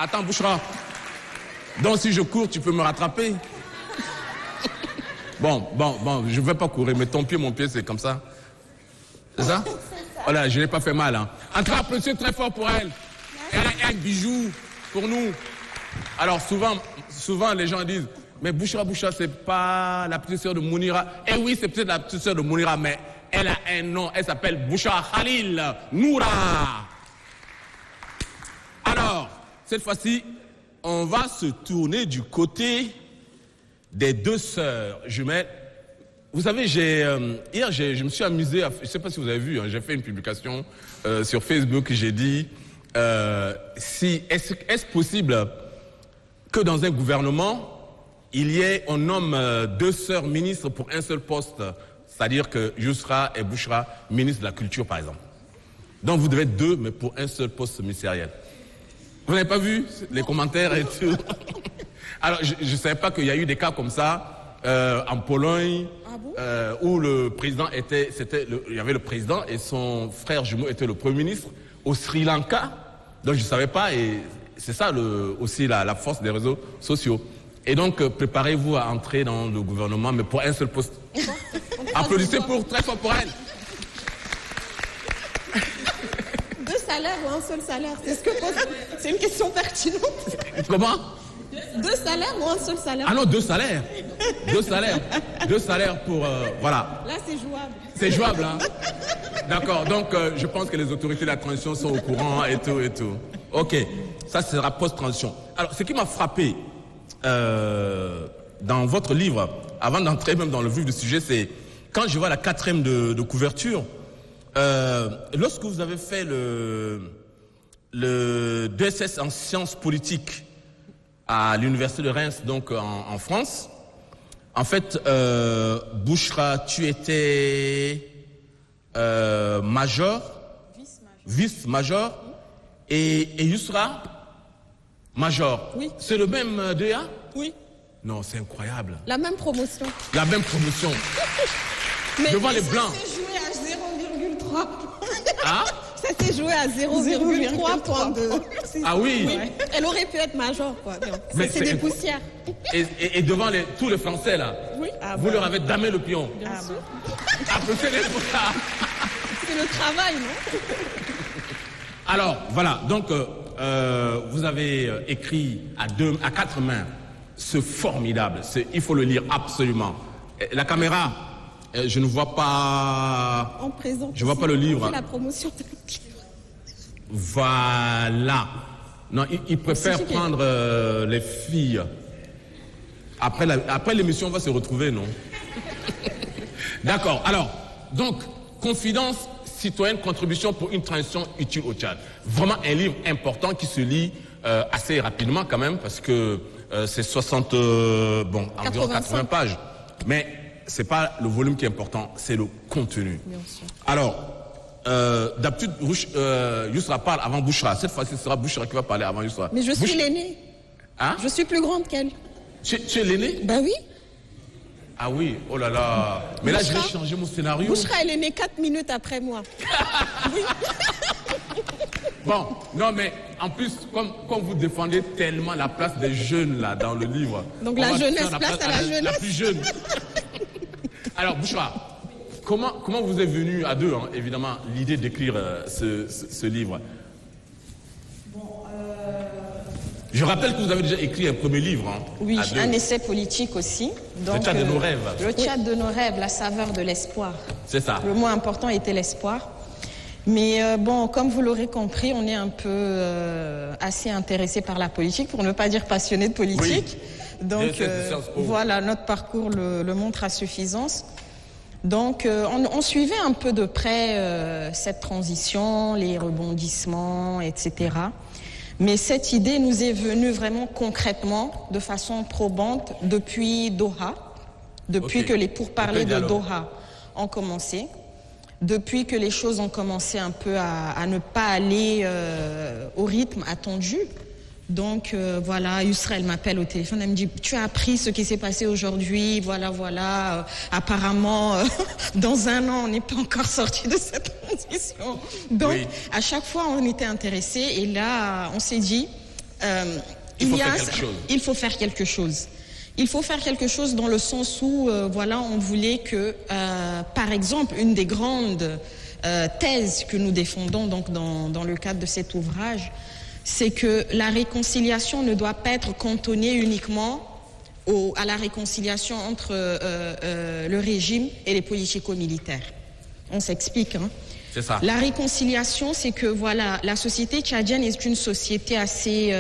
Attends, Bouchra. Donc, si je cours, tu peux me rattraper. Bon, je ne vais pas courir, mais ton pied, mon pied, c'est comme ça. C'est ça? Voilà, je n'ai pas fait mal. Hein. Un très applaudissement très fort pour elle. Elle a un bijou pour nous. Alors, souvent, les gens disent, mais Bouchra, c'est pas la petite sœur de Mounira. Eh oui, c'est peut-être la petite sœur de Mounira, mais elle a un nom. Elle s'appelle Bouchra Khalil Noura. Alors, cette fois-ci, on va se tourner du côté des deux sœurs jumelles. Vous savez, hier, je me suis amusé, je ne sais pas si vous avez vu, hein, j'ai fait une publication sur Facebook, j'ai dit, est-ce possible que dans un gouvernement, on nomme deux sœurs ministres pour un seul poste, c'est-à-dire que Yousra et Bouchra, ministres de la Culture, par exemple. Donc vous devez être deux, mais pour un seul poste ministériel. Vous n'avez pas vu les commentaires et tout? Alors, je ne savais pas qu'il y a eu des cas comme ça en Pologne, où le président il y avait le président et son frère jumeau était le Premier ministre. Au Sri Lanka, donc je ne savais pas, et c'est ça aussi la force des réseaux sociaux. Et donc, préparez-vous à entrer dans le gouvernement, mais pour un seul poste. Applaudissez très fort pour elle. Deux salaires ou un seul salaire? C'est une question pertinente. Comment? Deux salaires ou un seul salaire? Ah non, deux salaires. Deux salaires pour... voilà. Là, c'est jouable. C'est jouable, hein? D'accord, donc je pense que les autorités de la transition sont au courant et tout. Ok, ça sera post-transition. Alors, ce qui m'a frappé dans votre livre, avant d'entrer même dans le vif du sujet, c'est quand je vois la 4e de couverture, lorsque vous avez fait le DSS en sciences politiques à l'université de Reims, donc en France, en fait, Bouchra, tu étais major, vice-major, et Yousra, major. Oui. C'est le même DA? Oui. Non, c'est incroyable. La même promotion. La même promotion. Mais devant les blancs. Ça s'est joué à 0,3. Ah? Ça s'est joué à 0,3.2. Ah oui. Elle aurait pu être major, quoi. C'est des poussières. Et devant tous les Français, là, oui. Vous leur avez damé le pion. Bien sûr. Applaudissez-les pour ça. C'est le travail, non? Alors, voilà. Donc, vous avez écrit à 4 mains ce formidable. Il faut le lire absolument. La caméra, je ne vois pas... En présent. Je ne vois pas le livre. La promotion de... Voilà. Non, il préfère prendre les filles. Après l'émission, on va se retrouver, non? D'accord. Alors, donc, confidence citoyenne, contribution pour une transition utile au Tchad. Vraiment un livre important qui se lit assez rapidement quand même, parce que c'est environ 80 pages. Mais c'est pas le volume qui est important, c'est le contenu. Bien sûr. Alors, d'habitude, Yousra parle avant Bouchra. Cette fois-ci, ce sera Bouchra qui va parler avant Yousra. Mais je suis l'aînée. Hein? Je suis plus grande qu'elle. Tu es l'aînée? Ben oui. Ah oui, oh là là. Mais Bouchra, là, je vais changer mon scénario. Bouchra, elle est née 4 minutes après moi. Oui. Bon, non mais en plus, comme vous défendez tellement la place des jeunes là dans le livre. Donc la jeunesse, place à la jeunesse. La plus jeune. Alors Bouchra, comment vous est venu à deux, hein, évidemment, l'idée d'écrire ce livre? Je rappelle que vous avez déjà écrit un premier livre. Hein, oui, un essai politique aussi. Donc, le Tchad de nos rêves. Le Tchad de nos rêves, la saveur de l'espoir. C'est ça. Le mot important était l'espoir. Mais bon, comme vous l'aurez compris, on est un peu assez intéressé par la politique, pour ne pas dire passionné de politique. Oui. Donc voilà, notre parcours le montre à suffisance. Donc on suivait un peu de près cette transition, les rebondissements, etc. Mais cette idée nous est venue vraiment concrètement, de façon probante, depuis Doha, depuis que les pourparlers de Doha ont commencé, depuis que les choses ont commencé un peu à ne pas aller au rythme attendu. Donc voilà, Yousra, elle m'appelle au téléphone, elle me dit, tu as appris ce qui s'est passé aujourd'hui, voilà, apparemment dans un an on n'est pas encore sorti de cette transition. Donc à chaque fois on était intéressés, et là on s'est dit, il faut faire quelque chose. Il faut faire quelque chose dans le sens où, voilà, on voulait que, par exemple, une des grandes thèses que nous défendons donc dans le cadre de cet ouvrage, c'est que la réconciliation ne doit pas être cantonnée uniquement à la réconciliation entre le régime et les politico-militaires. On s'explique, hein. C'est ça. La réconciliation, c'est que voilà, la société tchadienne est une société assez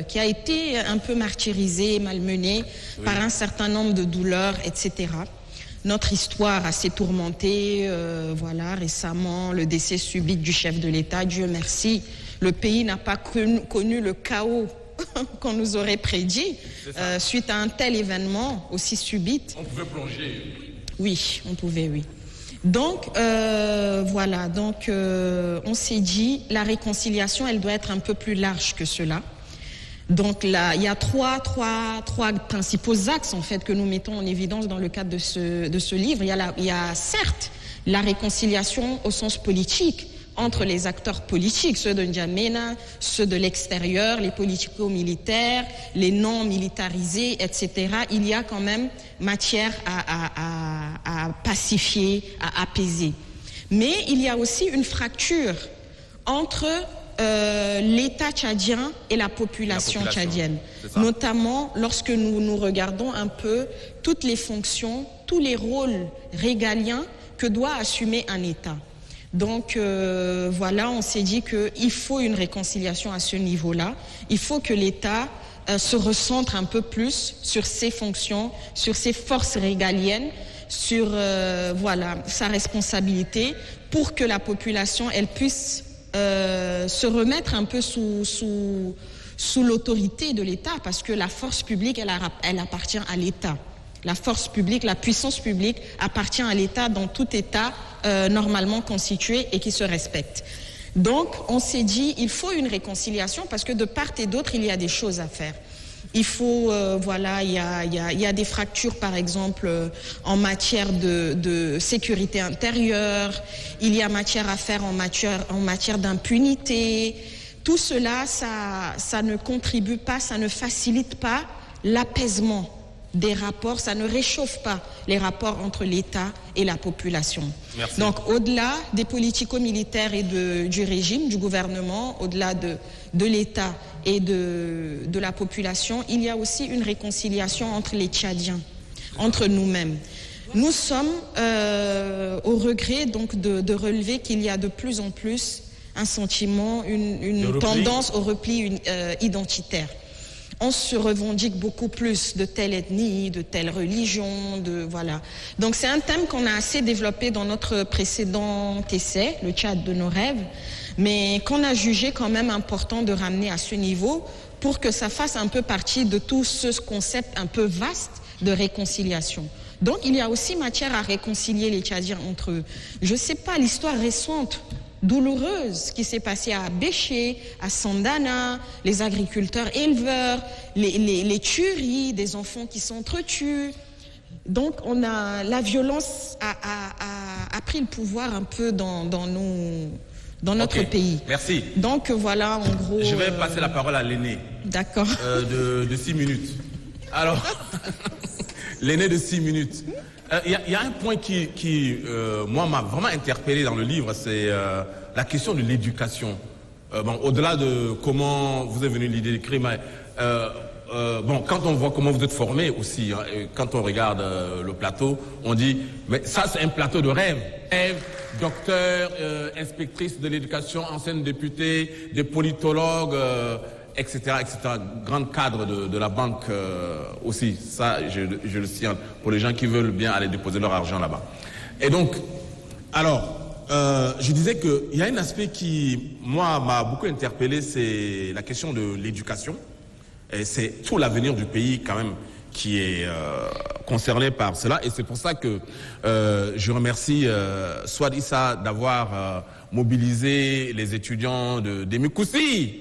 qui a été un peu martyrisée, malmenée par un certain nombre de douleurs, etc. Notre histoire assez tourmentée, voilà, récemment, le décès subit du chef de l'État, Dieu merci, le pays n'a pas connu le chaos qu'on nous aurait prédit suite à un tel événement aussi subit. On pouvait plonger. Oui, on pouvait, oui. Donc, voilà, donc on s'est dit, la réconciliation, elle doit être un peu plus large que cela. Donc là, il y a trois principaux axes, en fait, que nous mettons en évidence dans le cadre de ce livre. Il y a certes la réconciliation au sens politique, entre les acteurs politiques, ceux de N'Djamena, ceux de l'extérieur, les politico-militaires, les non-militarisés, etc. Il y a quand même matière à pacifier, à apaiser. Mais il y a aussi une fracture entre l'État tchadien et la population tchadienne, notamment lorsque nous regardons un peu toutes les fonctions, tous les rôles régaliens que doit assumer un État. Donc voilà, on s'est dit qu'il faut une réconciliation à ce niveau-là. Il faut que l'État se recentre un peu plus sur ses fonctions, sur ses forces régaliennes, sur voilà, sa responsabilité, pour que la population elle puisse se remettre un peu sous l'autorité de l'État, parce que la force publique, elle appartient à l'État. La force publique, la puissance publique appartient à l'État dans tout État normalement constitué et qui se respecte. Donc, on s'est dit, il faut une réconciliation parce que de part et d'autre, il y a des choses à faire. Il faut, voilà, il y a des fractures, par exemple, en matière de sécurité intérieure. Il y a matière à faire en matière d'impunité. Tout cela, ça ne contribue pas, ça ne facilite pas l'apaisement des rapports, ça ne réchauffe pas les rapports entre l'État et la population. Merci. Donc, au-delà des politico-militaires et du régime, du gouvernement, au-delà de l'État et de la population, il y a aussi une réconciliation entre les Tchadiens, entre nous-mêmes. Nous sommes au regret donc de relever qu'il y a de plus en plus un sentiment, une tendance au repli identitaire. On se revendique beaucoup plus de telle ethnie, de telle religion, voilà. Donc c'est un thème qu'on a assez développé dans notre précédent essai, le Tchad de nos rêves, mais qu'on a jugé quand même important de ramener à ce niveau pour que ça fasse un peu partie de tout ce concept un peu vaste de réconciliation. Donc il y a aussi matière à réconcilier les Tchadiens entre eux. Je ne sais pas, l'histoire récente, douloureuse qui s'est passée à Béché, à Sandana, les agriculteurs éleveurs, les tueries, des enfants qui s'entretuent. Donc la violence a pris le pouvoir un peu dans notre pays. Merci. Donc voilà, en gros... Je vais passer la parole à l'aîné. D'accord. De 6 minutes. Alors, l'aîné de 6 minutes. Il y a un point qui moi, m'a vraiment interpellé dans le livre, c'est la question de l'éducation. Bon, au-delà de comment vous est venue l'idée d'écrire, mais bon, quand on voit comment vous êtes formé aussi, hein, et quand on regarde le plateau, on dit, mais ça c'est un plateau de rêve. Docteur, inspectrice de l'éducation, ancienne députée, des politologues, etc., etc., grand cadre de la banque aussi, ça je le signale pour les gens qui veulent bien aller déposer leur argent là-bas. Et donc, alors, je disais qu'il y a un aspect qui, moi, m'a beaucoup interpellé, c'est la question de l'éducation. Et c'est tout l'avenir du pays quand même qui est concerné par cela. Et c'est pour ça que je remercie Souad Issa d'avoir mobilisé les étudiants de Mikoussi,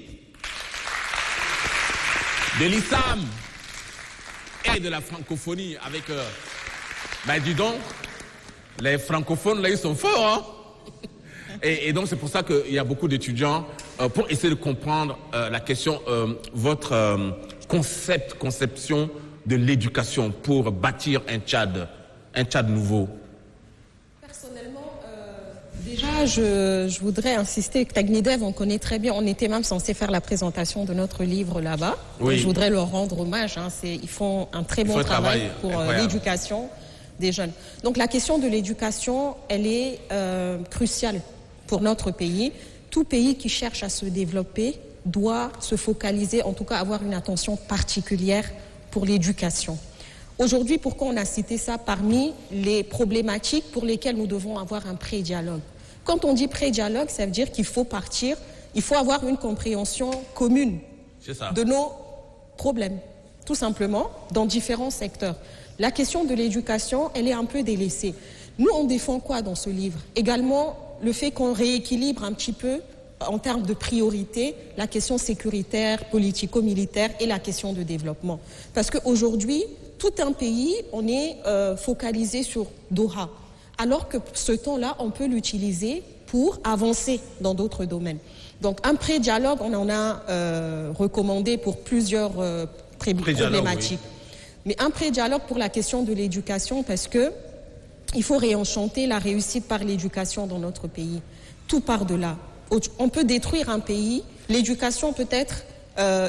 de l'ISAM et de la francophonie avec... ben dis donc, les francophones là ils sont forts, hein. Et donc c'est pour ça qu'il y a beaucoup d'étudiants pour essayer de comprendre la question, votre conception de l'éducation pour bâtir un Tchad nouveau. Personnellement, déjà, je voudrais insister que Tagnidev, on connaît très bien, on était même censé faire la présentation de notre livre là-bas. Oui. Je voudrais leur rendre hommage, hein, ils font un très bon travail pour l'éducation des jeunes. Donc la question de l'éducation, elle est cruciale pour notre pays. Tout pays qui cherche à se développer doit se focaliser, en tout cas avoir une attention particulière pour l'éducation. Aujourd'hui, pourquoi on a cité ça parmi les problématiques pour lesquelles nous devons avoir un pré-dialogue? Quand on dit pré-dialogue, ça veut dire qu'il faut partir, il faut avoir une compréhension commune de nos problèmes, tout simplement, dans différents secteurs. La question de l'éducation, elle est un peu délaissée. Nous, on défend quoi dans ce livre? Également, le fait qu'on rééquilibre un petit peu, en termes de priorité, la question sécuritaire, politico-militaire et la question de développement. Parce qu'aujourd'hui, tout un pays, on est focalisé sur Doha, alors que ce temps-là, on peut l'utiliser pour avancer dans d'autres domaines. Donc un pré-dialogue, on en a recommandé pour plusieurs problématiques. Oui. Mais un pré-dialogue pour la question de l'éducation, parce que il faut réenchanter la réussite par l'éducation dans notre pays. Tout part de là. On peut détruire un pays, l'éducation peut être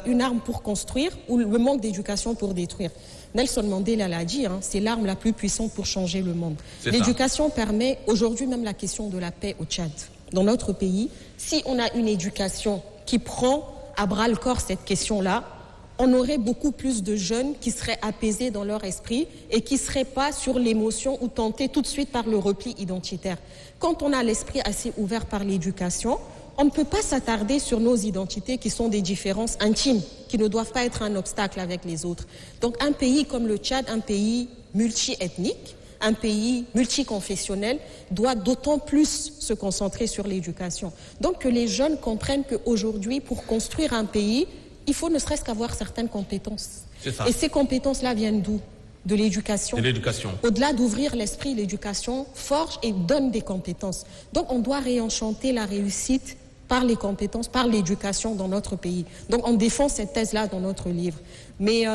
une arme pour construire ou le manque d'éducation pour détruire. Nelson Mandela l'a dit, hein, c'est l'arme la plus puissante pour changer le monde. L'éducation permet aujourd'hui même la question de la paix au Tchad. Dans notre pays, si on a une éducation qui prend à bras le corps cette question-là, on aurait beaucoup plus de jeunes qui seraient apaisés dans leur esprit et qui ne seraient pas sur l'émotion ou tentés tout de suite par le repli identitaire. Quand on a l'esprit assez ouvert par l'éducation, on ne peut pas s'attarder sur nos identités qui sont des différences intimes, qui ne doivent pas être un obstacle avec les autres. Donc un pays comme le Tchad, un pays multi-ethnique, un pays multiconfessionnel, doit d'autant plus se concentrer sur l'éducation. Donc que les jeunes comprennent qu'aujourd'hui, pour construire un pays, il faut ne serait-ce qu'avoir certaines compétences. Et ces compétences-là viennent d'où? De l'éducation. Au-delà d'ouvrir l'esprit, l'éducation forge et donne des compétences. Donc on doit réenchanter la réussite par les compétences, par l'éducation dans notre pays. Donc on défend cette thèse-là dans notre livre. Mais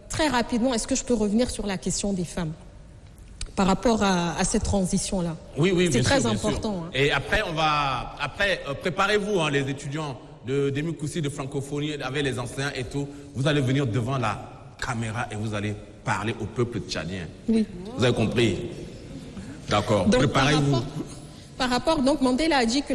très rapidement, est-ce que je peux revenir sur la question des femmes par rapport à cette transition-là? Oui, c'est très important. Hein. Et après, préparez-vous, hein, les étudiants de Demikoussi, de francophonie, avec les enseignants et tout. Vous allez venir devant la caméra et vous allez parler au peuple tchadien. Oui. Vous avez compris? D'accord. Préparez-vous. Par rapport, donc Mandela a dit que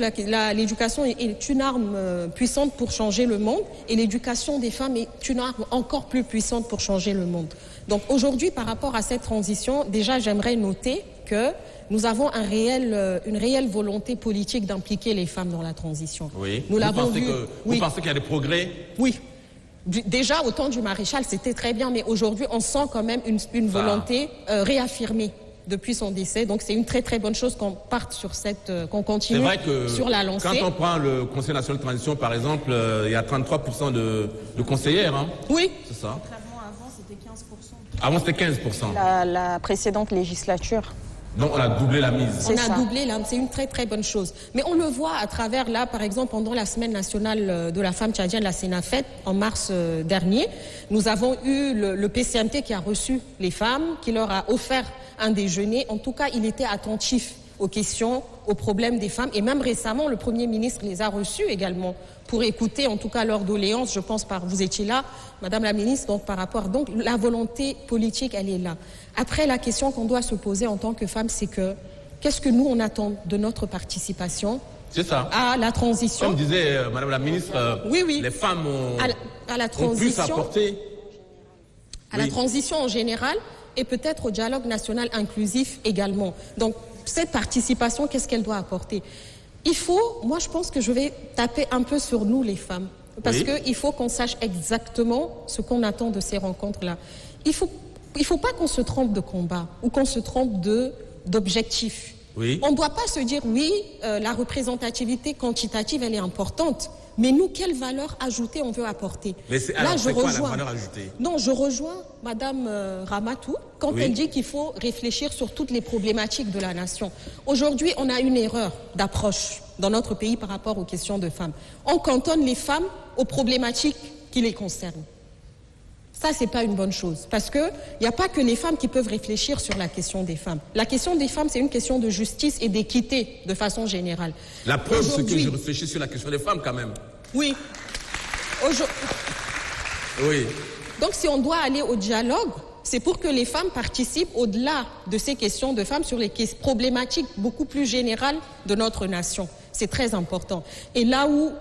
l'éducation est une arme puissante pour changer le monde et l'éducation des femmes est une arme encore plus puissante pour changer le monde. Donc aujourd'hui, par rapport à cette transition, déjà j'aimerais noter que nous avons une réelle volonté politique d'impliquer les femmes dans la transition. Oui. Nous l'avons vu. Vous pensez qu'il y a des progrès? Oui. Déjà, au temps du maréchal, c'était très bien, mais aujourd'hui, on sent quand même une volonté réaffirmée depuis son décès. Donc, c'est une très, très bonne chose qu'on parte sur qu'on continue sur la lancée. Quand on prend le Conseil national de transition, par exemple, il y a 33% de conseillères. Hein. Oui. C'est ça. Avant, c'était 15%. Avant, c'était 15%. La précédente législature. Donc on a doublé la mise. On a doublé la mise, c'est une très très bonne chose. Mais on le voit à travers là, par exemple, pendant la semaine nationale de la femme tchadienne, la Sénafet, en mars dernier, nous avons eu le PCMT qui a reçu les femmes, qui leur a offert un déjeuner. En tout cas, il était attentif aux questions, aux problèmes des femmes. Et même récemment, le Premier ministre les a reçus également pour écouter, en tout cas, leurs doléances. Je pense vous étiez là, Madame la Ministre, donc par rapport... Donc la volonté politique, elle est là. Après, la question qu'on doit se poser en tant que femme, c'est que qu'est-ce que nous, on attend de notre participation à la transition? Comme disait Madame la Ministre, oui. les femmes à la transition, ont plus apporté. À la transition en général et peut-être au dialogue national inclusif également. Donc, cette participation, qu'est-ce qu'elle doit apporter? Moi je pense que je vais taper un peu sur nous les femmes, parce qu'il faut qu'on sache exactement ce qu'on attend de ces rencontres-là. Il faut pas qu'on se trompe de combat ou qu'on se trompe d'objectif. Oui. On ne doit pas se dire, la représentativité quantitative, elle est importante, mais nous, quelle valeur ajoutée on veut apporter? Mais c'est quoi la valeur ajoutée? Non, je rejoins Madame Ramatou quand elle dit qu'il faut réfléchir sur toutes les problématiques de la nation. Aujourd'hui, on a une erreur d'approche. dans notre pays par rapport aux questions de femmes. On cantonne les femmes aux problématiques qui les concernent. Ça, ce n'est pas une bonne chose, parce qu'il n'y a pas que les femmes qui peuvent réfléchir sur la question des femmes. La question des femmes, c'est une question de justice et d'équité, de façon générale. La preuve, c'est que je réfléchis sur la question des femmes, quand même. Oui. Oui. Donc, si on doit aller au dialogue, c'est pour que les femmes participent au-delà de ces questions de femmes sur les problématiques beaucoup plus générales de notre nation. C'est très important. Et là où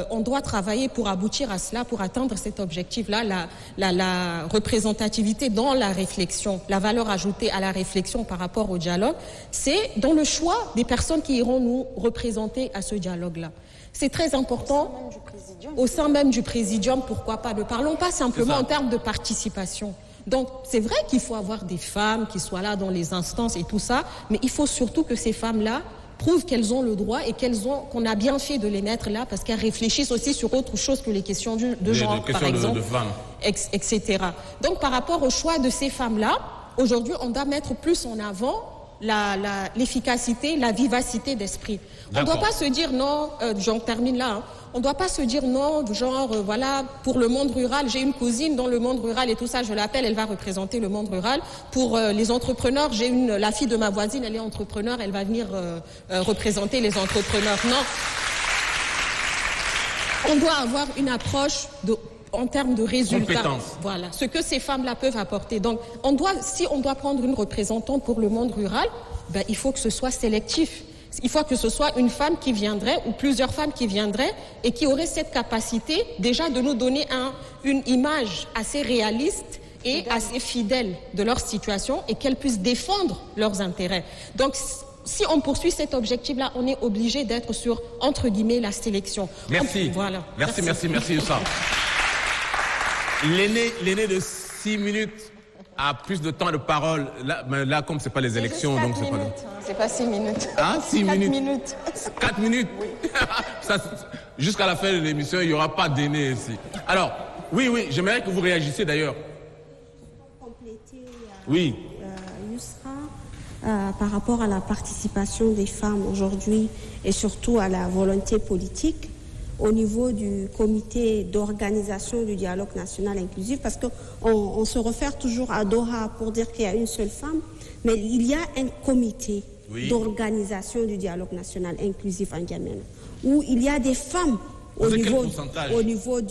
on doit travailler pour aboutir à cela, pour atteindre cet objectif-là, la représentativité dans la réflexion, la valeur ajoutée à la réflexion par rapport au dialogue, c'est dans le choix des personnes qui iront nous représenter à ce dialogue-là. C'est très important au sein même du présidium, pourquoi pas. Ne parlons pas simplement en termes de participation. Donc, c'est vrai qu'il faut avoir des femmes qui soient là dans les instances et tout ça, mais il faut surtout que ces femmes-là prouvent qu'elles ont le droit et qu'on a bien fait de les mettre là parce qu'elles réfléchissent aussi sur autre chose que les questions de genre, par exemple, etc. Donc, par rapport au choix de ces femmes-là, aujourd'hui, on doit mettre plus en avant l'efficacité, la vivacité d'esprit. On ne doit pas se dire non, j'en termine là, hein. On ne doit pas se dire non, genre, voilà, pour le monde rural, j'ai une cousine dans le monde rural et tout ça, je l'appelle, elle va représenter le monde rural. Pour les entrepreneurs, j'ai la fille de ma voisine, elle est entrepreneur, elle va venir représenter les entrepreneurs. Non. On doit avoir une approche en termes de résultats. Voilà, ce que ces femmes-là peuvent apporter. Donc, si on doit prendre une représentante pour le monde rural, ben, il faut que ce soit sélectif. Il faut que ce soit une femme qui viendrait ou plusieurs femmes qui viendraient et qui auraient cette capacité déjà de nous donner une image assez réaliste et assez fidèle de leur situation et qu'elles puissent défendre leurs intérêts. Donc, si on poursuit cet objectif-là, on est obligé d'être sur, entre guillemets, la sélection. Merci. Voilà. Merci, Youssa. L'aîné de 6 minutes a plus de temps de parole. Là comme c'est pas les élections, donc c'est pas... C'est pas 6 minutes. Hein, 6 minutes. 4 minutes. 4 minutes. Oui. Jusqu'à la fin de l'émission, il n'y aura pas d'aîné ici. Alors, oui, j'aimerais que vous réagissiez d'ailleurs. Pour compléter, oui. Yousra, par rapport à la participation des femmes aujourd'hui et surtout à la volonté politique, au niveau du comité d'organisation du dialogue national inclusif, parce qu'on se réfère toujours à Doha pour dire qu'il y a une seule femme, mais il y a un comité d'organisation du dialogue national inclusif en Yémen, où il y a des femmes au niveau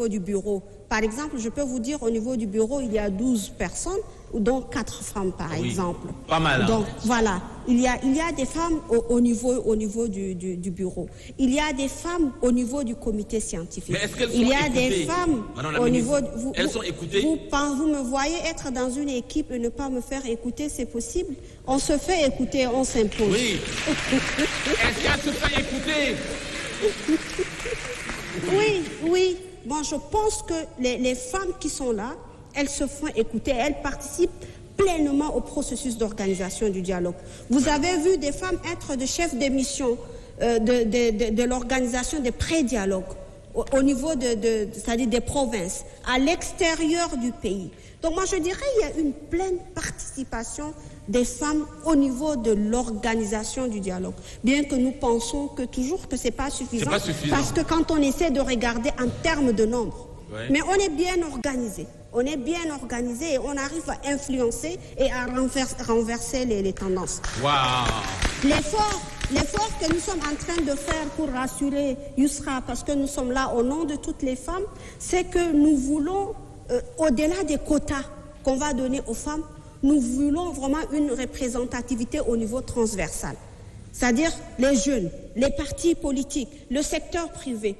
du bureau. Par exemple, je peux vous dire, au niveau du bureau, il y a 12 personnes, dont 4 femmes, par exemple. Pas mal. Donc, voilà. Il y a des femmes au niveau du bureau. Il y a des femmes au niveau du comité scientifique. Mais est-ce qu'elles sont il y a écoutées, des femmes au niveau... Elles sont écoutées. Vous me voyez être dans une équipe et ne pas me faire écouter, c'est possible? On se fait écouter, on s'impose. Oui. Est-ce qu'elles se fait écouter? Oui. Bon, je pense que les femmes qui sont là, elles se font écouter, elles participent pleinement au processus d'organisation du dialogue. Vous avez vu des femmes être des chefs de mission de l'organisation des pré-dialogues au niveau c'est-à-dire des provinces, à l'extérieur du pays. Donc moi je dirais qu'il y a une pleine participation des femmes au niveau de l'organisation du dialogue. Bien que nous pensons que ce n'est pas suffisant, parce que quand on essaie de regarder en termes de nombre, mais on est bien organisé. On est bien organisé et on arrive à influencer et à renverser les tendances. Wow. L'effort que nous sommes en train de faire pour rassurer Yousra, parce que nous sommes là au nom de toutes les femmes, c'est que nous voulons, au-delà des quotas qu'on va donner aux femmes, nous voulons vraiment une représentativité au niveau transversal. C'est-à-dire les jeunes, les partis politiques, le secteur privé,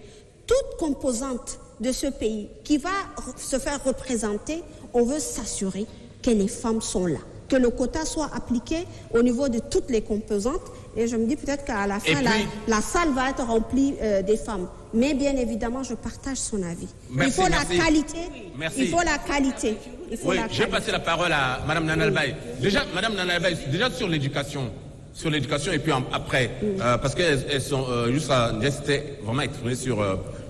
toute composante de ce pays qui va se faire représenter, on veut s'assurer que les femmes sont là, que le quota soit appliqué au niveau de toutes les composantes. Et je me dis peut-être qu'à la fin, la salle va être remplie des femmes. Mais bien évidemment, je partage son avis. Il faut la qualité. Il faut la qualité. Je vais passer la parole à Mme Nanalbaye. Mme Nanalbaye, déjà sur l'éducation. Et puis après, parce qu'elles sont juste à vraiment exprimées sur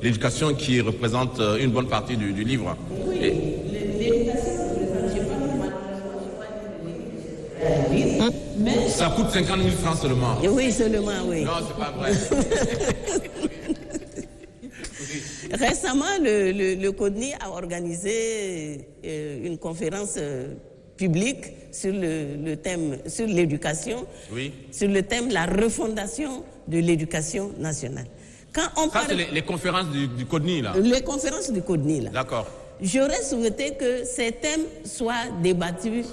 l'éducation qui représente une bonne partie du livre. Oui, l'éducation, je n'ai pas ville. Mais... Ça coûte 50 000 francs seulement. Oui, seulement, oui. Non, c'est pas vrai. Récemment, le CODNI a organisé une conférence publique sur le thème, sur l'éducation, oui. Sur le thème la refondation de l'éducation nationale. Quand on ça, c'est les conférences du CODNI, là? Les conférences du CODNI, là. D'accord. J'aurais souhaité que ces thèmes soient débattus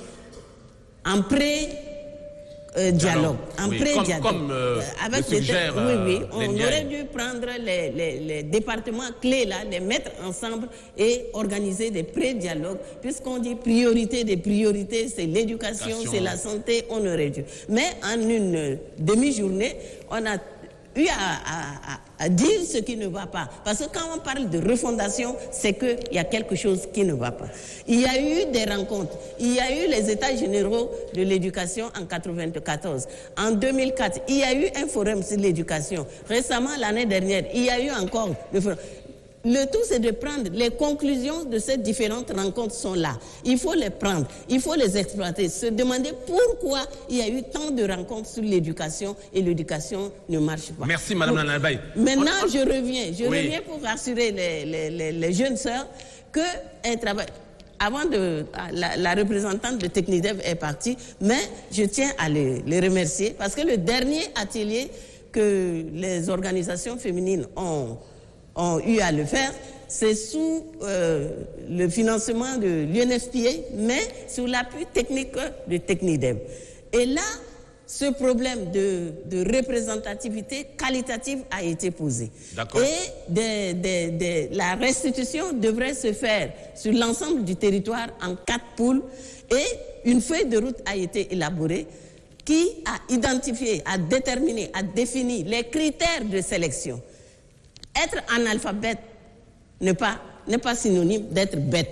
en dialogue, en pré-dialogue. Comme avec le suggère, oui, on aurait dû prendre les départements clés là, les mettre ensemble et organiser des pré-dialogues, puisqu'on dit priorité des priorités, c'est l'éducation, c'est la santé, on aurait dû. Mais en une demi-journée, on a eu à dire ce qui ne va pas. Parce que quand on parle de refondation, c'est qu'il y a quelque chose qui ne va pas. Il y a eu des rencontres. Il y a eu les États généraux de l'éducation en 1994. En 2004, il y a eu un forum sur l'éducation. Récemment, l'année dernière, il y a eu encore le forum. Le tout, c'est de prendre les conclusions de ces différentes rencontres sont là. Il faut les prendre, il faut les exploiter, se demander pourquoi il y a eu tant de rencontres sur l'éducation et l'éducation ne marche pas. Merci, Madame Nanalbaye. Maintenant, je reviens pour rassurer les jeunes sœurs qu'un travail... Avant la représentante de Technidev est partie, mais je tiens à les remercier parce que le dernier atelier que les organisations féminines ont eu à le faire, c'est sous le financement de l'UNFPA, mais sous l'appui technique de Technidev. Et là, ce problème de représentativité qualitative a été posé. Et la restitution devrait se faire sur l'ensemble du territoire en 4 pôles et une feuille de route a été élaborée qui a identifié, a déterminé, a défini les critères de sélection. Être analphabète n'est pas synonyme d'être bête.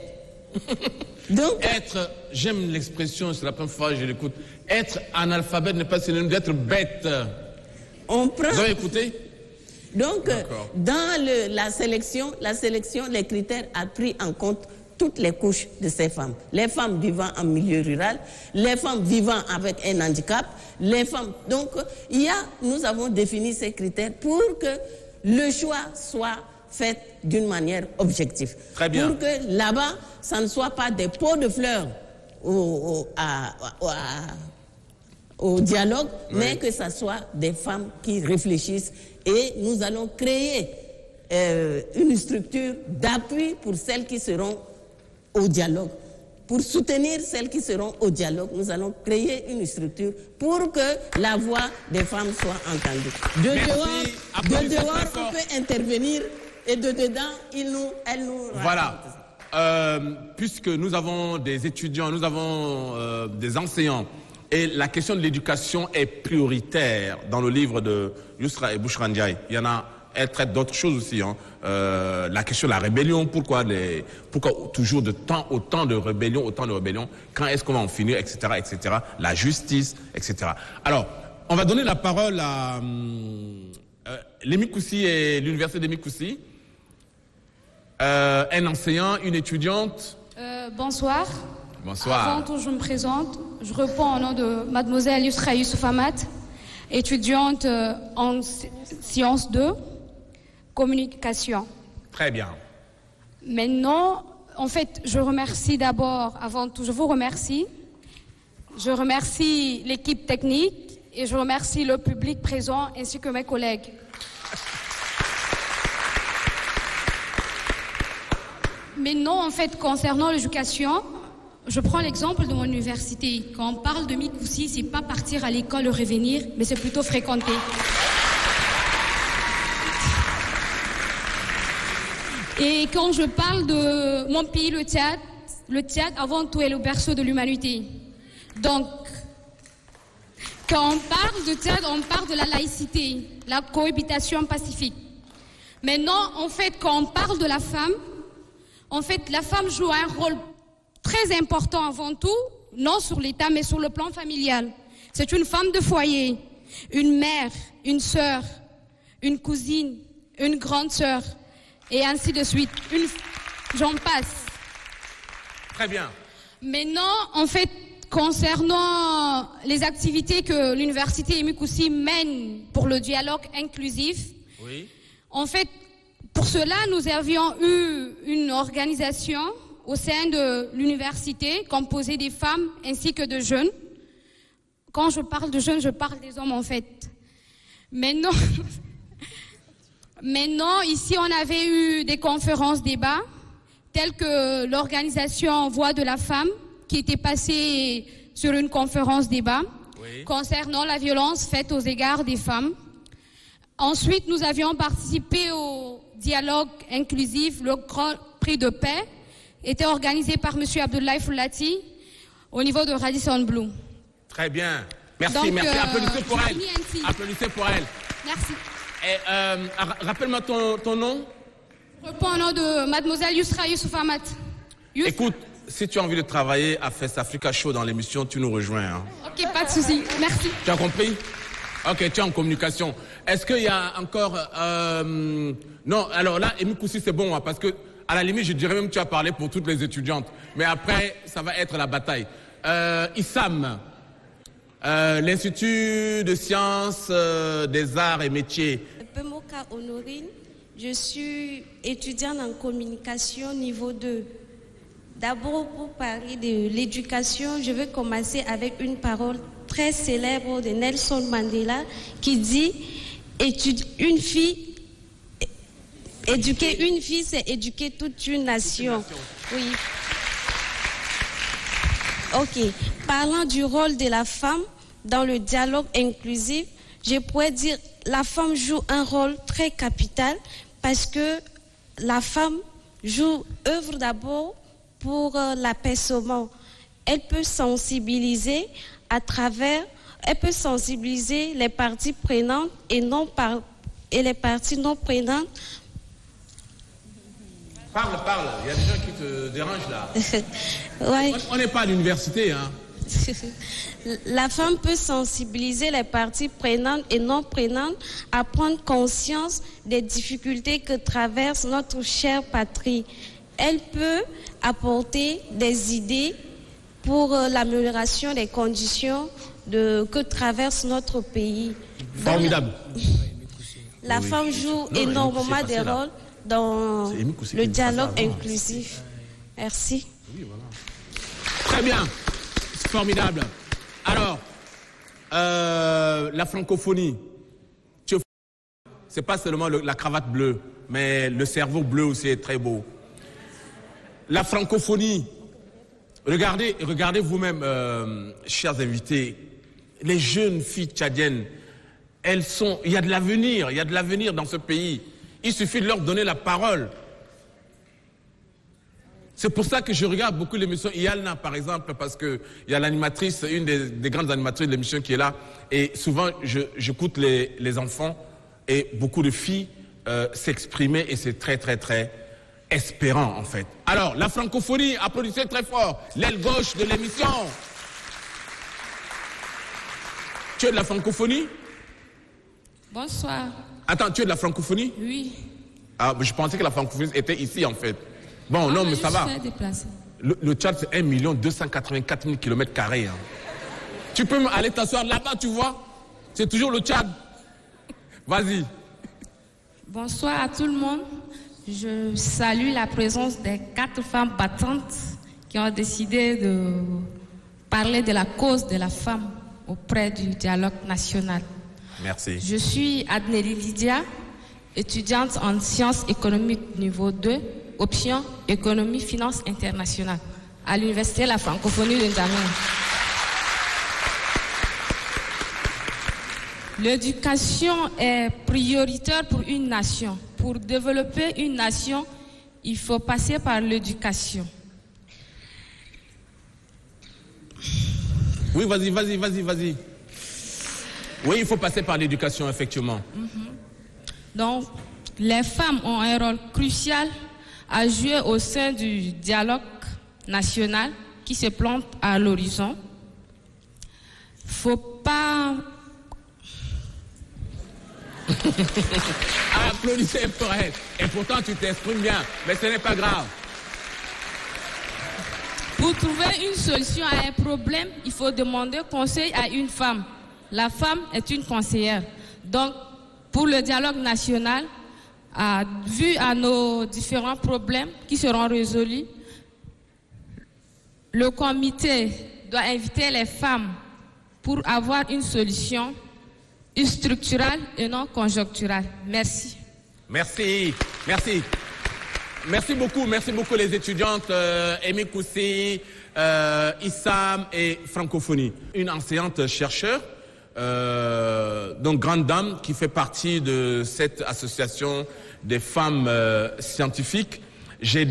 Donc, j'aime l'expression, c'est la première fois que je l'écoute. Être analphabète n'est pas synonyme d'être bête. On prend... Vous avez écouté? Donc, dans la sélection, les critères ont pris en compte toutes les couches de ces femmes. Les femmes vivant en milieu rural, les femmes vivant avec un handicap, les femmes... Donc, nous avons défini ces critères pour que le choix soit fait d'une manière objective. Très bien. Pour que là-bas, ça ne soit pas des pots de fleurs au dialogue, oui, mais que ça soit des femmes qui réfléchissent. Et nous allons créer une structure d'appui pour celles qui seront au dialogue. Pour soutenir celles qui seront au dialogue, nous allons créer une structure pour que la voix des femmes soit entendue. De dehors, on peut intervenir et de dedans, elles nous voilà. Puisque nous avons des étudiants, nous avons des enseignants, et la question de l'éducation est prioritaire dans le livre de Yousra et Bouchra Ndiaye. Il y en a... Elle traite d'autres choses aussi. Hein. La question de la rébellion, pourquoi toujours autant de rébellions, quand est-ce qu'on va en finir, etc., etc. La justice, etc. Alors, on va donner la parole à Lémi Koussi et l'université d'Lémi Koussi. Un enseignant, une étudiante. Bonsoir. Bonsoir. Avant tout, je me présente. Je réponds au nom de mademoiselle Yousra Youssouf-Amat, étudiante en sciences 2. Communication. Très bien. Maintenant, en fait, je remercie d'abord, avant tout, je vous remercie. Je remercie l'équipe technique et je remercie le public présent ainsi que mes collègues. Maintenant, en fait, concernant l'éducation, je prends l'exemple de mon université. Quand on parle de Mikoussi, c'est pas partir à l'école et revenir, mais c'est plutôt fréquenter. Et quand je parle de mon pays, le Tchad avant tout est le berceau de l'humanité. Donc, quand on parle de Tchad, on parle de la laïcité, la cohabitation pacifique. Maintenant, en fait, quand on parle de la femme, en fait, la femme joue un rôle très important avant tout, non sur l'État, mais sur le plan familial. C'est une femme de foyer, une mère, une sœur, une cousine, une grande sœur. Et ainsi de suite. J'en passe. Très bien. Maintenant, en fait, concernant les activités que l'université Yimikoussi mène pour le dialogue inclusif, Oui. en fait, pour cela, nous avions eu une organisation au sein de l'université composée des femmes ainsi que de jeunes. Quand je parle de jeunes, je parle des hommes en fait. Maintenant, ici, on avait eu des conférences-débats telles que l'organisation Voix de la femme qui était passée sur une conférence-débat concernant la violence faite aux égards des femmes. Ensuite, nous avions participé au dialogue inclusif, le Grand Prix de paix, était organisé par M. Abdoulaye Foulati au niveau de Radisson Blu. Très bien. Merci, Donc, merci. Applaudissez pour elle. ainsi. Applaudissez pour elle. Merci. Et, rappelle-moi ton nom. Je reprends au nom de mademoiselle Yousra Youssouf Ahmad. Écoute, si tu as envie de travailler à Fest Africa Show dans l'émission, tu nous rejoins. Hein. Ok, pas de souci. Merci. Tu as compris? Ok, tu es en communication. Est-ce qu'il y a encore... Non, alors là, Yimikoussi, c'est bon, hein, parce que à la limite, je dirais même que tu as parlé pour toutes les étudiantes. Mais après, ça va être la bataille. ISAM, l'Institut de sciences, des arts et métiers. Pemoka Honorine, je suis étudiante en communication niveau 2. D'abord, pour parler de l'éducation, je vais commencer avec une parole très célèbre de Nelson Mandela qui dit éduquer une fille, c'est éduquer toute une nation. Oui. Ok. Parlant du rôle de la femme dans le dialogue inclusif, je pourrais dire la femme joue un rôle très capital parce que la femme œuvre d'abord pour l'apaisement. Elle peut sensibiliser les parties prenantes et les parties non prenantes. Parle. Il y a des gens qui te dérangent là. Ouais. On n'est pas à l'université, hein. La femme peut sensibiliser les parties prenantes et non prenantes à prendre conscience des difficultés que traverse notre chère patrie. Elle peut apporter des idées pour l'amélioration des conditions que traverse notre pays. Formidable. La femme joue énormément de rôles dans le dialogue inclusif. Merci. Oui, voilà. Très bien. C'est formidable. Alors, la francophonie, c'est pas seulement la cravate bleue, mais le cerveau bleu aussi est très beau. La francophonie, regardez vous-même, chers invités, les jeunes filles tchadiennes, il y a de l'avenir dans ce pays. Il suffit de leur donner la parole. C'est pour ça que je regarde beaucoup l'émission Iyalna, par exemple, parce qu'il y a l'animatrice, une des grandes animatrices de l'émission qui est là, et souvent j'écoute les enfants et beaucoup de filles s'exprimer, et c'est très, très, très espérant, en fait. Alors, la francophonie, applaudissez très fort, l'aile gauche de l'émission. Tu es de la francophonie? Bonsoir. Attends, tu es de la francophonie? Oui. Ah, je pensais que la francophonie était ici, en fait. Bon, non, mais ça va. Le Tchad, c'est 1 284 000 km². Hein. Tu peux aller t'asseoir là-bas, tu vois? C'est toujours le Tchad. Vas-y. Bonsoir à tout le monde. Je salue la présence des 4 femmes battantes qui ont décidé de parler de la cause de la femme auprès du dialogue national. Merci. Je suis Adneli Lydia, étudiante en sciences économiques niveau 2, option économie finance internationale, à l'université de la francophonie de N'Djamena. L'éducation est prioritaire pour une nation. Pour développer une nation, il faut passer par l'éducation. Oui, vas-y. Oui, il faut passer par l'éducation, effectivement. Donc, les femmes ont un rôle crucial à jouer au sein du dialogue national qui se plante à l'horizon. Faut pas... Applaudissez pour elle. Et pourtant, tu t'exprimes bien. Mais ce n'est pas grave. Pour Pour trouver une solution à un problème, il faut demander conseil à une femme. La femme est une conseillère. Donc, pour le dialogue national, vu à nos différents problèmes qui seront résolus, le comité doit inviter les femmes pour avoir une solution structurelle et non conjoncturelle. Merci. Merci, merci. Merci beaucoup les étudiantes Amy Koussi, Issam et Francophonie. Une enseignante chercheur, donc grande dame qui fait partie de cette association des femmes scientifiques. J'ai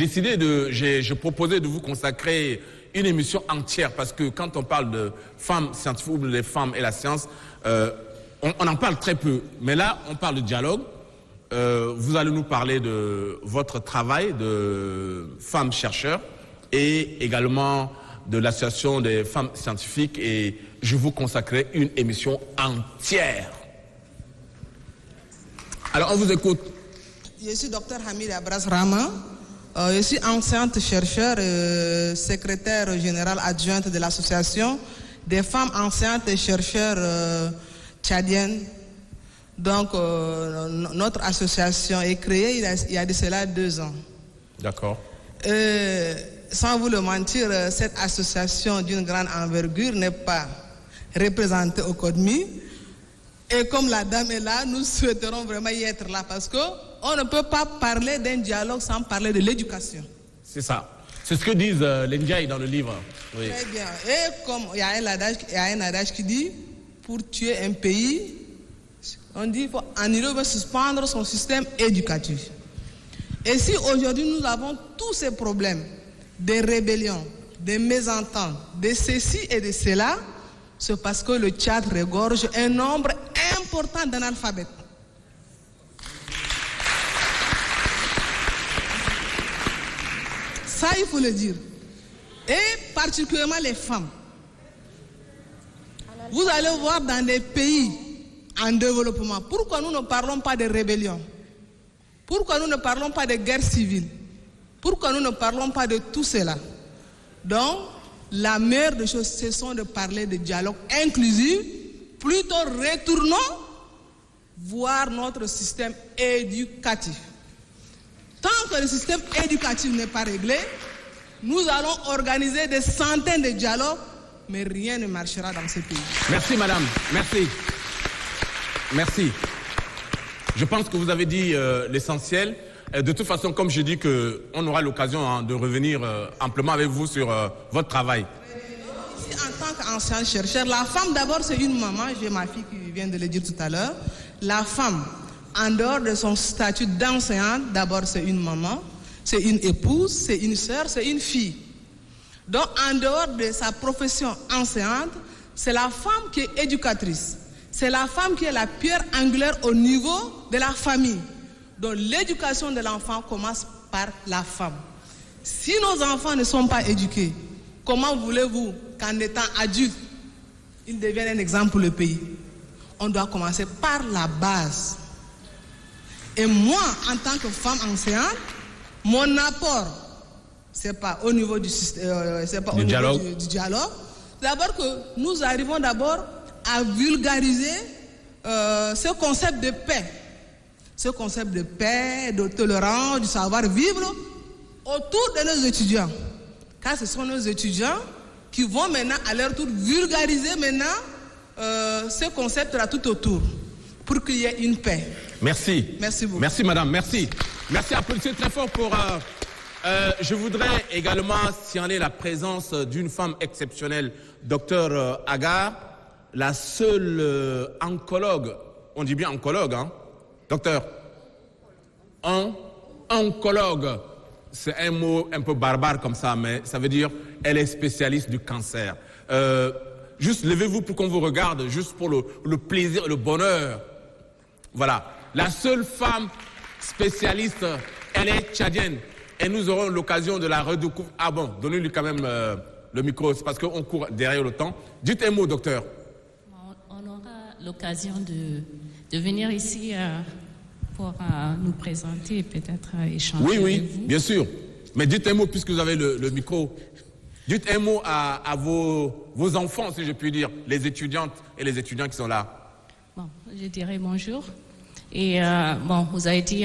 proposé de vous consacrer une émission entière parce que quand on parle de femmes scientifiques ou des femmes et la science, on en parle très peu. Mais là, on parle de dialogue. Vous allez nous parler de votre travail de femmes chercheurs et également de l'association des femmes scientifiques et je vous consacrerai une émission entière. Alors, on vous écoute. Je suis Dr Hamid Abras Rama. Je suis enseignante chercheur, secrétaire générale adjointe de l'association des femmes enseignantes et chercheurs tchadiennes. Donc, notre association est créée il y a de cela 2 ans. D'accord. Sans vous le mentir, cette association d'une grande envergure n'est pas représentée au CODMI. Et comme la dame est là, nous souhaiterons vraiment y être là parce qu'on ne peut pas parler d'un dialogue sans parler de l'éducation. C'est ça. C'est ce que disent les Ndiaye dans le livre. Oui. Très bien. Et comme il y a un adage qui dit, pour tuer un pays, on dit qu'en Europe, il faut suspendre son système éducatif. Et si aujourd'hui nous avons tous ces problèmes, des rébellions, des mésententes, de ceci et de cela, c'est parce que le Tchad regorge un nombre important d'analphabètes. Ça, il faut le dire. Et particulièrement les femmes. Vous allez voir dans des pays en développement, pourquoi nous ne parlons pas de rébellion? Pourquoi nous ne parlons pas de guerre civile? Pourquoi nous ne parlons pas de tout cela? Donc, la meilleure des choses, ce sont de parler de dialogue inclusif. Plutôt retournons voir notre système éducatif. Tant que le système éducatif n'est pas réglé, nous allons organiser des centaines de dialogues, mais rien ne marchera dans ce pays. Merci madame, merci. Merci. Je pense que vous avez dit l'essentiel. De toute façon, comme je dis qu'on aura l'occasion de revenir amplement avec vous sur votre travail. Ici, en tant qu'ancien chercheur, la femme d'abord c'est une maman, j'ai ma fille qui vient de le dire tout à l'heure. La femme, en dehors de son statut d'enseignante, d'abord c'est une maman, c'est une épouse, c'est une sœur, c'est une fille. Donc en dehors de sa profession enseignante, c'est la femme qui est éducatrice. C'est la femme qui est la pierre angulaire au niveau de la famille. Donc l'éducation de l'enfant commence par la femme. Si nos enfants ne sont pas éduqués, comment voulez-vous qu'en étant adultes, ils deviennent un exemple pour le pays? On doit commencer par la base. Et moi, en tant que femme enseignante, mon apport, c'est pas au niveau du système, c'est pas au niveau du dialogue. D'abord que nous arrivons d'abord à vulgariser ce concept de paix. Ce concept de paix, de tolérance, du savoir-vivre autour de nos étudiants. Car ce sont nos étudiants qui vont maintenant à leur tour vulgariser maintenant ce concept-là tout autour pour qu'il y ait une paix. Merci. Merci beaucoup. Merci madame, merci. Merci, applaudissez très fort pour... je voudrais également signaler la présence d'une femme exceptionnelle, Dr Agar, la seule oncologue, on dit bien oncologue, hein? Docteur, oncologue, c'est un mot un peu barbare comme ça, mais ça veut dire elle est spécialiste du cancer. Juste levez-vous pour qu'on vous regarde, juste pour le plaisir, le bonheur. Voilà, la seule femme spécialiste, elle est tchadienne. Et nous aurons l'occasion de la redécouvrir. Ah bon, donnez-lui quand même le micro, c'est parce qu'on court derrière le temps. Dites un mot, docteur. On aura l'occasion de venir ici pour nous présenter et peut-être échanger oui, avec vous. Bien sûr. Mais dites un mot puisque vous avez le micro. Dites un mot à vos enfants, si je puis dire, les étudiantes et les étudiants qui sont là. Bon, je dirais bonjour. Et bon, vous avez dit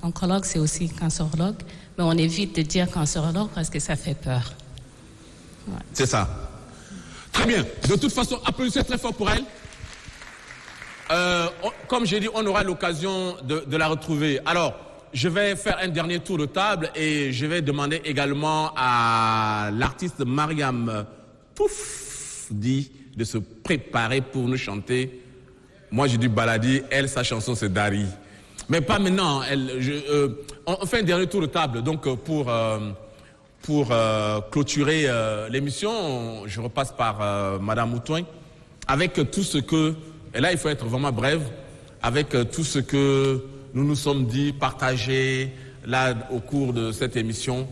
oncologue, c'est aussi cancérologue, mais on évite de dire cancérologue parce que ça fait peur. Ouais. C'est ça. Très bien. De toute façon, applaudissez très fort pour elle. Comme j'ai dit, on aura l'occasion de la retrouver. Alors, je vais faire un dernier tour de table et je vais demander également à l'artiste Mariam Poufdi de se préparer pour nous chanter. Moi, j'ai du Baladi, elle, sa chanson, c'est Dari. Mais pas maintenant. On fait un dernier tour de table. Donc, pour clôturer l'émission, je repasse par Madame Moutouin. Avec tout ce que... Et là, il faut être vraiment bref. Avec tout ce que nous nous sommes dit, partagés, là, au cours de cette émission,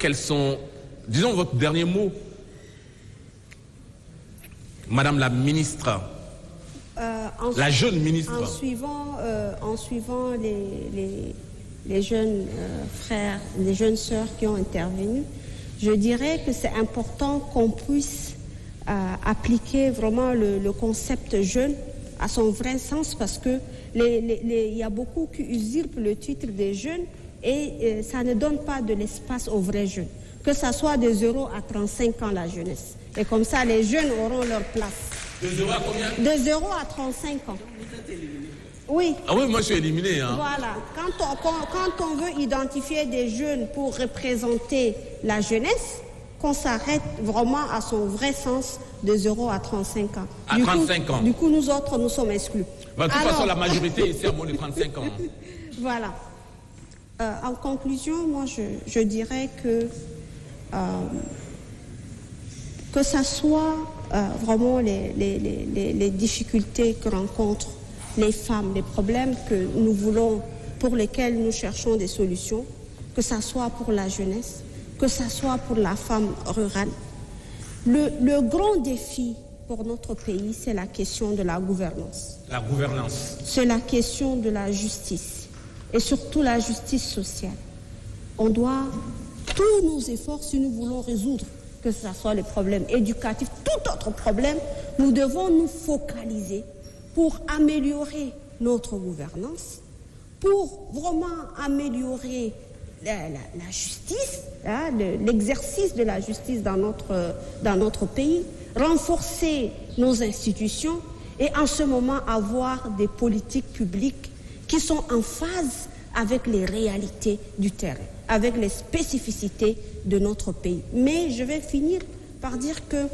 quels sont... Disons votre dernier mot. Madame la ministre... la jeune ministre. En suivant les jeunes frères, les jeunes sœurs qui ont intervenu, je dirais que c'est important qu'on puisse appliquer vraiment le concept jeune à son vrai sens, parce que il y a beaucoup qui usurpent le titre des jeunes et ça ne donne pas de l'espace aux vrais jeunes. Que ça soit de 0 à 35 ans la jeunesse. Et comme ça, les jeunes auront leur place. De 0 à combien? De 0 à 35 ans. Oui. Ah oui, moi je suis éliminé. Hein. Voilà. Quand on veut identifier des jeunes pour représenter la jeunesse, qu'on s'arrête vraiment à son vrai sens de 0 à 35 ans. À 35 ans. Du coup, nous autres, nous sommes exclus. De toute façon, la majorité ici a moins de 35 ans. Voilà. En conclusion, moi, je dirais que ça soit vraiment les difficultés que rencontrent les femmes, les problèmes que nous voulons, pour lesquels nous cherchons des solutions, que ça soit pour la jeunesse, que ça soit pour la femme rurale. Le grand défi pour notre pays, c'est la question de la gouvernance. La gouvernance. C'est la question de la justice, et surtout la justice sociale. On doit tous nos efforts, si nous voulons résoudre, que ce soit les problèmes éducatifs, tout autre problème, nous devons nous focaliser pour améliorer notre gouvernance, pour vraiment améliorer la justice, hein, l'exercice de la justice dans notre pays, renforcer nos institutions et en ce moment avoir des politiques publiques qui sont en phase avec les réalités du terrain, avec les spécificités de notre pays. Mais je vais finir par dire que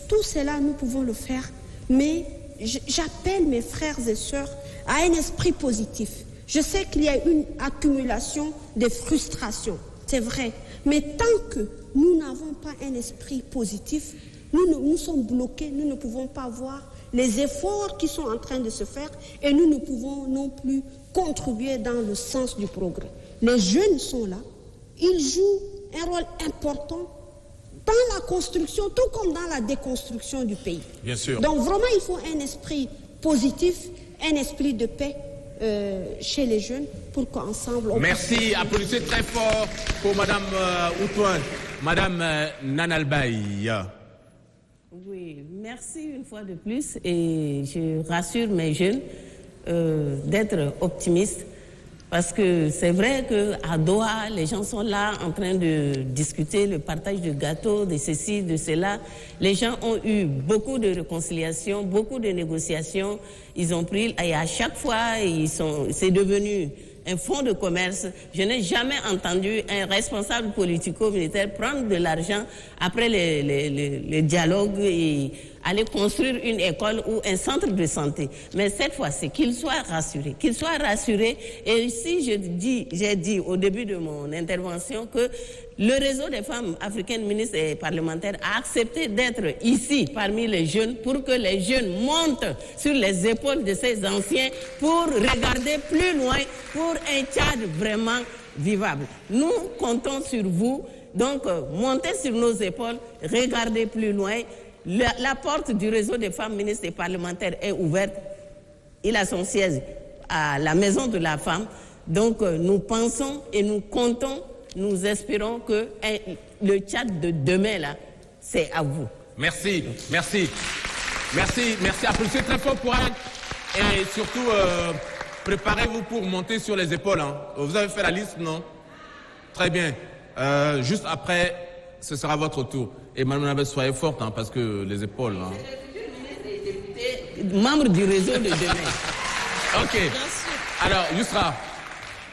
tout cela, nous pouvons le faire, mais j'appelle mes frères et sœurs à un esprit positif. Je sais qu'il y a une accumulation de frustrations, c'est vrai, mais tant que nous n'avons pas un esprit positif, nous sommes bloqués, nous ne pouvons pas voir les efforts qui sont en train de se faire et nous ne pouvons non plus contribuer dans le sens du progrès. Les jeunes sont là, ils jouent un rôle important dans la construction, tout comme dans la déconstruction du pays. Bien sûr. Donc vraiment, il faut un esprit positif, un esprit de paix chez les jeunes pour qu'ensemble... Merci, applaudissez très fort pour Madame Outouane, Madame Nanalbaï. Oui, merci une fois de plus et je rassure mes jeunes d'être optimistes parce que c'est vrai qu'à Doha, les gens sont là en train de discuter le partage de gâteaux, de ceci, de cela. Les gens ont eu beaucoup de réconciliation, beaucoup de négociations. Ils ont pris, et à chaque fois, c'est devenu un fonds de commerce. Je n'ai jamais entendu un responsable politico-militaire prendre de l'argent après les dialogues et aller construire une école ou un centre de santé. Mais cette fois-ci, qu'ils soient rassurés. Qu'ils soient rassurés. Et ici, j'ai dit au début de mon intervention que le réseau des femmes africaines ministres et parlementaires a accepté d'être ici parmi les jeunes pour que les jeunes montent sur les épaules de ces anciens pour regarder plus loin pour un Tchad vraiment vivable. Nous comptons sur vous, donc montez sur nos épaules, regardez plus loin. La porte du réseau des femmes ministres et parlementaires est ouverte. Il a son siège à la Maison de la Femme. Donc nous pensons et nous comptons nous espérons que le Tchad de demain, là, c'est à vous. Merci, merci. Merci, merci. Applaudissez très fort pour elle. Et surtout, préparez-vous pour monter sur les épaules. Hein. Vous avez fait la liste, non? Très bien. Juste après, ce sera votre tour. Et Mme Nabel, soyez forte, hein, parce que les épaules... Hein. Membre du réseau de demain. Ok. Alors, Yousra,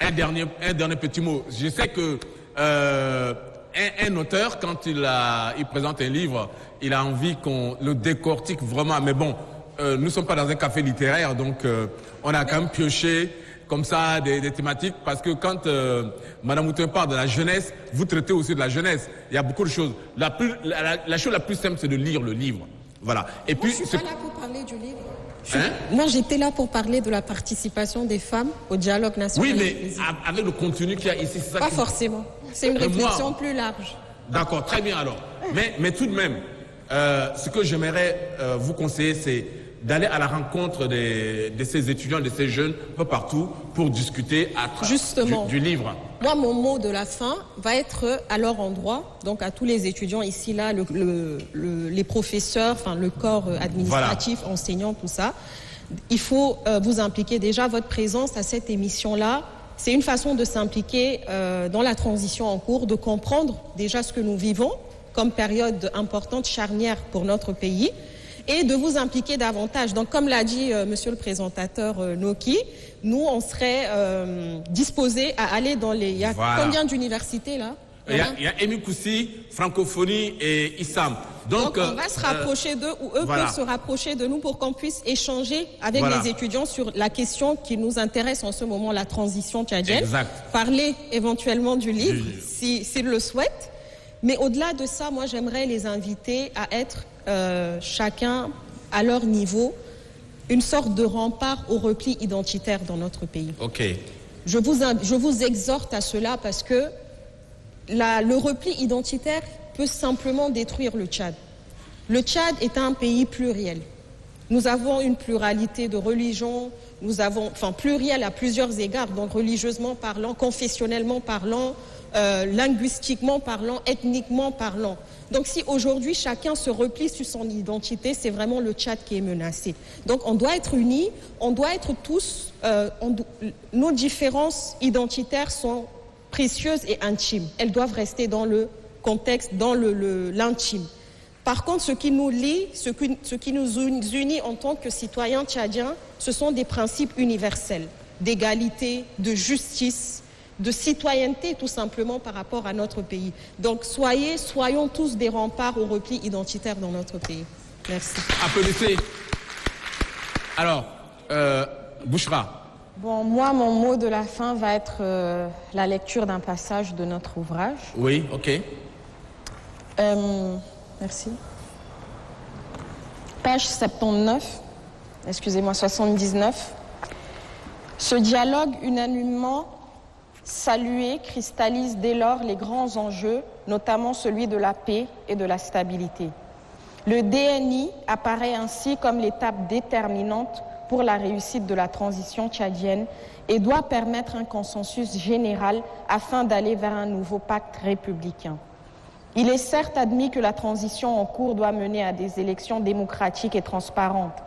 un dernier petit mot. Je sais que un auteur, quand il présente un livre, il a envie qu'on le décortique vraiment. Mais bon, nous ne sommes pas dans un café littéraire, donc on a quand même pioché comme ça des thématiques, parce que quand Mme Houtin parle de la jeunesse, vous traitez aussi de la jeunesse. Il y a beaucoup de choses. La chose la plus simple, c'est de lire le livre. Voilà. Et puis, moi, je suis pas là pour parler du livre. Moi, j'étais là pour parler de la participation des femmes au dialogue national. Oui, mais avec le contenu qu'il y a ici, c'est ça. Pas forcément. C'est une réflexion plus large. D'accord, très bien alors. Mais tout de même, ce que j'aimerais vous conseiller, c'est d'aller à la rencontre de ces étudiants, de ces jeunes, un peu partout, pour discuter du livre. Moi, mon mot de la fin va être à leur endroit, donc à tous les étudiants ici, là, les professeurs, enfin le corps administratif, voilà, enseignants, tout ça. Il faut vous impliquer. Déjà, votre présence à cette émission-là, c'est une façon de s'impliquer dans la transition en cours, de comprendre déjà ce que nous vivons comme période importante, charnière pour notre pays, et de vous impliquer davantage. Donc, comme l'a dit monsieur le présentateur Noki, nous, on serait disposés à aller dans les... Il y a combien d'universités, là? Il y a Emi Koussi, Francophonie et ISAM. Donc on va se rapprocher d'eux, ou eux peuvent se rapprocher de nous pour qu'on puisse échanger avec les étudiants sur la question qui nous intéresse en ce moment, la transition tchadienne. Exact. Parler éventuellement du livre, s'ils le souhaitent. Mais au-delà de ça, moi, j'aimerais les inviter à être chacun à leur niveau une sorte de rempart au repli identitaire dans notre pays. Ok. Je vous exhorte à cela parce que le repli identitaire peut simplement détruire le Tchad. Le Tchad est un pays pluriel. Nous avons une pluralité de religions, pluriel à plusieurs égards, donc religieusement parlant, confessionnellement parlant, linguistiquement parlant, ethniquement parlant. Donc si aujourd'hui chacun se replie sur son identité, c'est vraiment le Tchad qui est menacé. Donc on doit être unis, on doit être tous, nos différences identitaires sont précieuses et intimes. Elles doivent rester dans le contexte, dans l'intime. Par contre, ce qui nous lie, ce qui nous unit en tant que citoyens tchadiens, ce sont des principes universels d'égalité, de justice, de citoyenneté tout simplement par rapport à notre pays. Donc soyons tous des remparts au repli identitaire dans notre pays. Merci. Applaudissez. Alors, Bouchra. Bon, moi, mon mot de la fin va être la lecture d'un passage de notre ouvrage. Oui, ok. Merci. Page 79, excusez-moi, 79. Ce dialogue unanimement salué cristallise dès lors les grands enjeux, notamment celui de la paix et de la stabilité. Le DNI apparaît ainsi comme l'étape déterminante pour la réussite de la transition tchadienne et doit permettre un consensus général afin d'aller vers un nouveau pacte républicain. Il est certes admis que la transition en cours doit mener à des élections démocratiques et transparentes,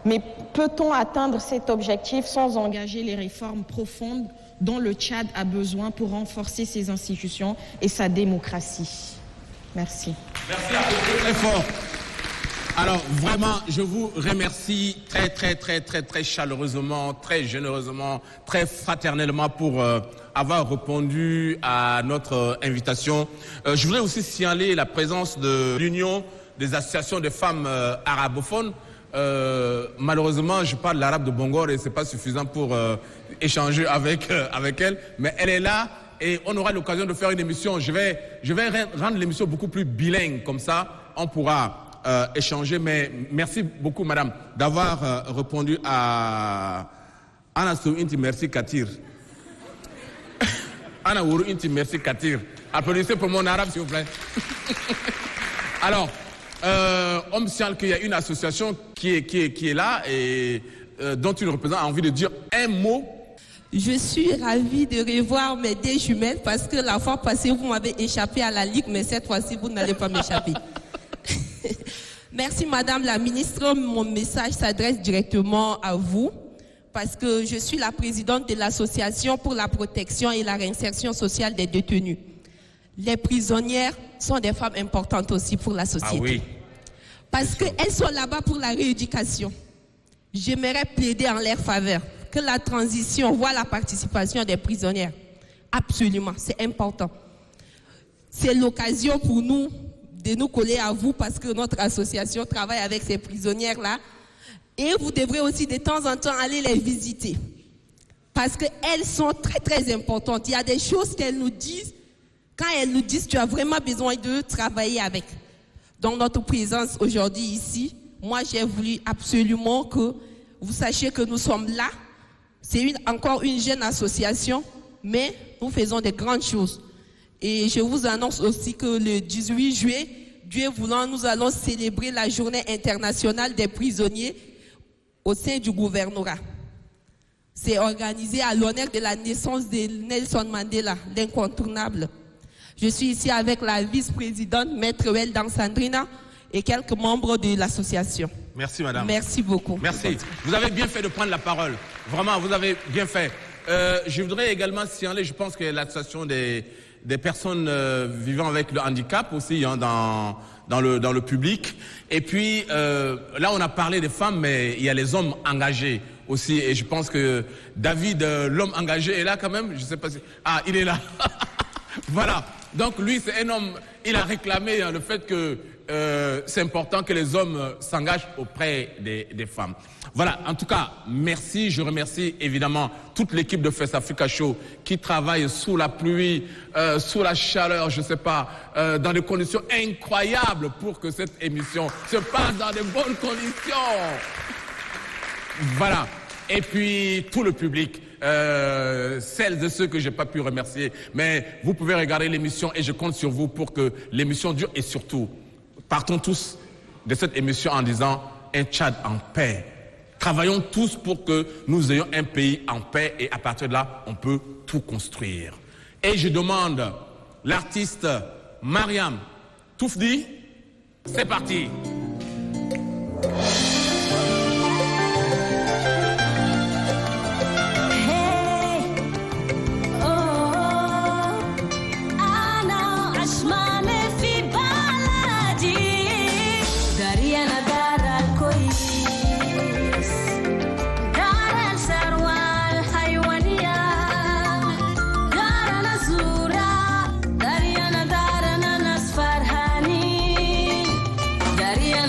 mais peut-on atteindre cet objectif sans engager les réformes profondes dont le Tchad a besoin pour renforcer ses institutions et sa démocratie? Merci. Merci à vous très fort. Alors vraiment, je vous remercie très chaleureusement, très généreusement, très fraternellement pour avoir répondu à notre invitation. Je voudrais aussi signaler la présence de l'Union des associations de femmes arabophones. Malheureusement, je parle l'arabe de Bongor et c'est pas suffisant pour échanger avec elle, mais elle est là et on aura l'occasion de faire une émission. Je vais rendre l'émission beaucoup plus bilingue, comme ça on pourra échanger. Mais merci beaucoup, madame, d'avoir répondu à Anna Inti Merci Katir. Anna Wuru Inti Merci Katir. Applaudissez pour mon arabe, s'il vous plaît. Alors, on me signale qu'il y a une association qui est là et dont une représentante a envie de dire un mot. Je suis ravie de revoir mes deux jumelles parce que la fois passée, vous m'avez échappé à la Ligue, mais cette fois-ci, vous n'allez pas m'échapper. Merci, Madame la Ministre. Mon message s'adresse directement à vous parce que je suis la présidente de l'Association pour la protection et la réinsertion sociale des détenus. Les prisonnières sont des femmes importantes aussi pour la société. Ah oui. Parce qu'elles sont là-bas pour la rééducation. J'aimerais plaider en leur faveur que la transition voit la participation des prisonnières. Absolument, c'est important. C'est l'occasion pour nous de nous coller à vous parce que notre association travaille avec ces prisonnières-là. Et vous devrez aussi de temps en temps aller les visiter. Parce qu'elles sont très très importantes. Il y a des choses qu'elles nous disent. Quand elles nous disent, tu as vraiment besoin de travailler avec. Dans notre présence aujourd'hui ici, moi j'ai voulu absolument que vous sachiez que nous sommes là. C'est encore une jeune association, mais nous faisons de grandes choses. Et je vous annonce aussi que le 18 juillet, Dieu voulant, nous allons célébrer la journée internationale des prisonniers au sein du gouvernorat. C'est organisé à l'honneur de la naissance de Nelson Mandela, l'incontournable. Je suis ici avec la vice-présidente, Maître Weldan Sandrina, et quelques membres de l'association. Merci, madame. Merci beaucoup. Merci. Vous avez bien fait de prendre la parole. Vraiment, vous avez bien fait. Je voudrais également signaler, je pense que l'association des personnes vivant avec le handicap aussi hein, dans le public. Et puis, là, on a parlé des femmes, mais il y a les hommes engagés aussi. Et je pense que David, l'homme engagé, est là quand même. Je sais pas si... Ah, il est là. Voilà. Donc, lui, c'est un homme... Il a réclamé hein, le fait que c'est important que les hommes s'engagent auprès des femmes. Voilà, en tout cas, merci. Je remercie évidemment toute l'équipe de Fest Africa Show qui travaille sous la pluie, sous la chaleur, je ne sais pas, dans des conditions incroyables pour que cette émission se passe dans de bonnes conditions. Voilà. Et puis, tout le public. Celles de ceux que je n'ai pas pu remercier. Mais vous pouvez regarder l'émission et je compte sur vous pour que l'émission dure. Et surtout, partons tous de cette émission en disant un Tchad en paix. Travaillons tous pour que nous ayons un pays en paix et à partir de là, on peut tout construire. Et je demande l'artiste Mariam Toufdi, c'est parti. Daria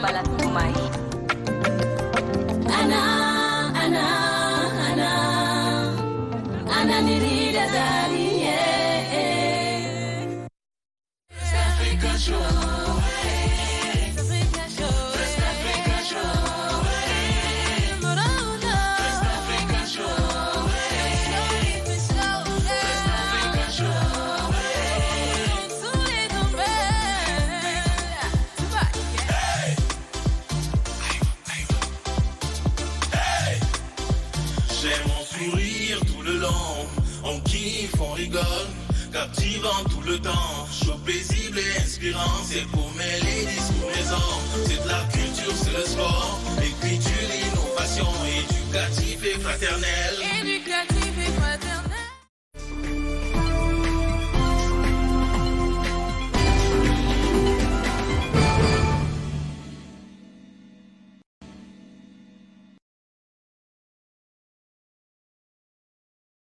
balat kumai. Ana nirida dari Africa show. On kiffe, on rigole, captivant tout le temps, chaud, paisible et inspirant, c'est pour mêler discours les hommes, c'est de la culture, c'est le sport, l'écriture, l'innovation, éducatif et fraternel,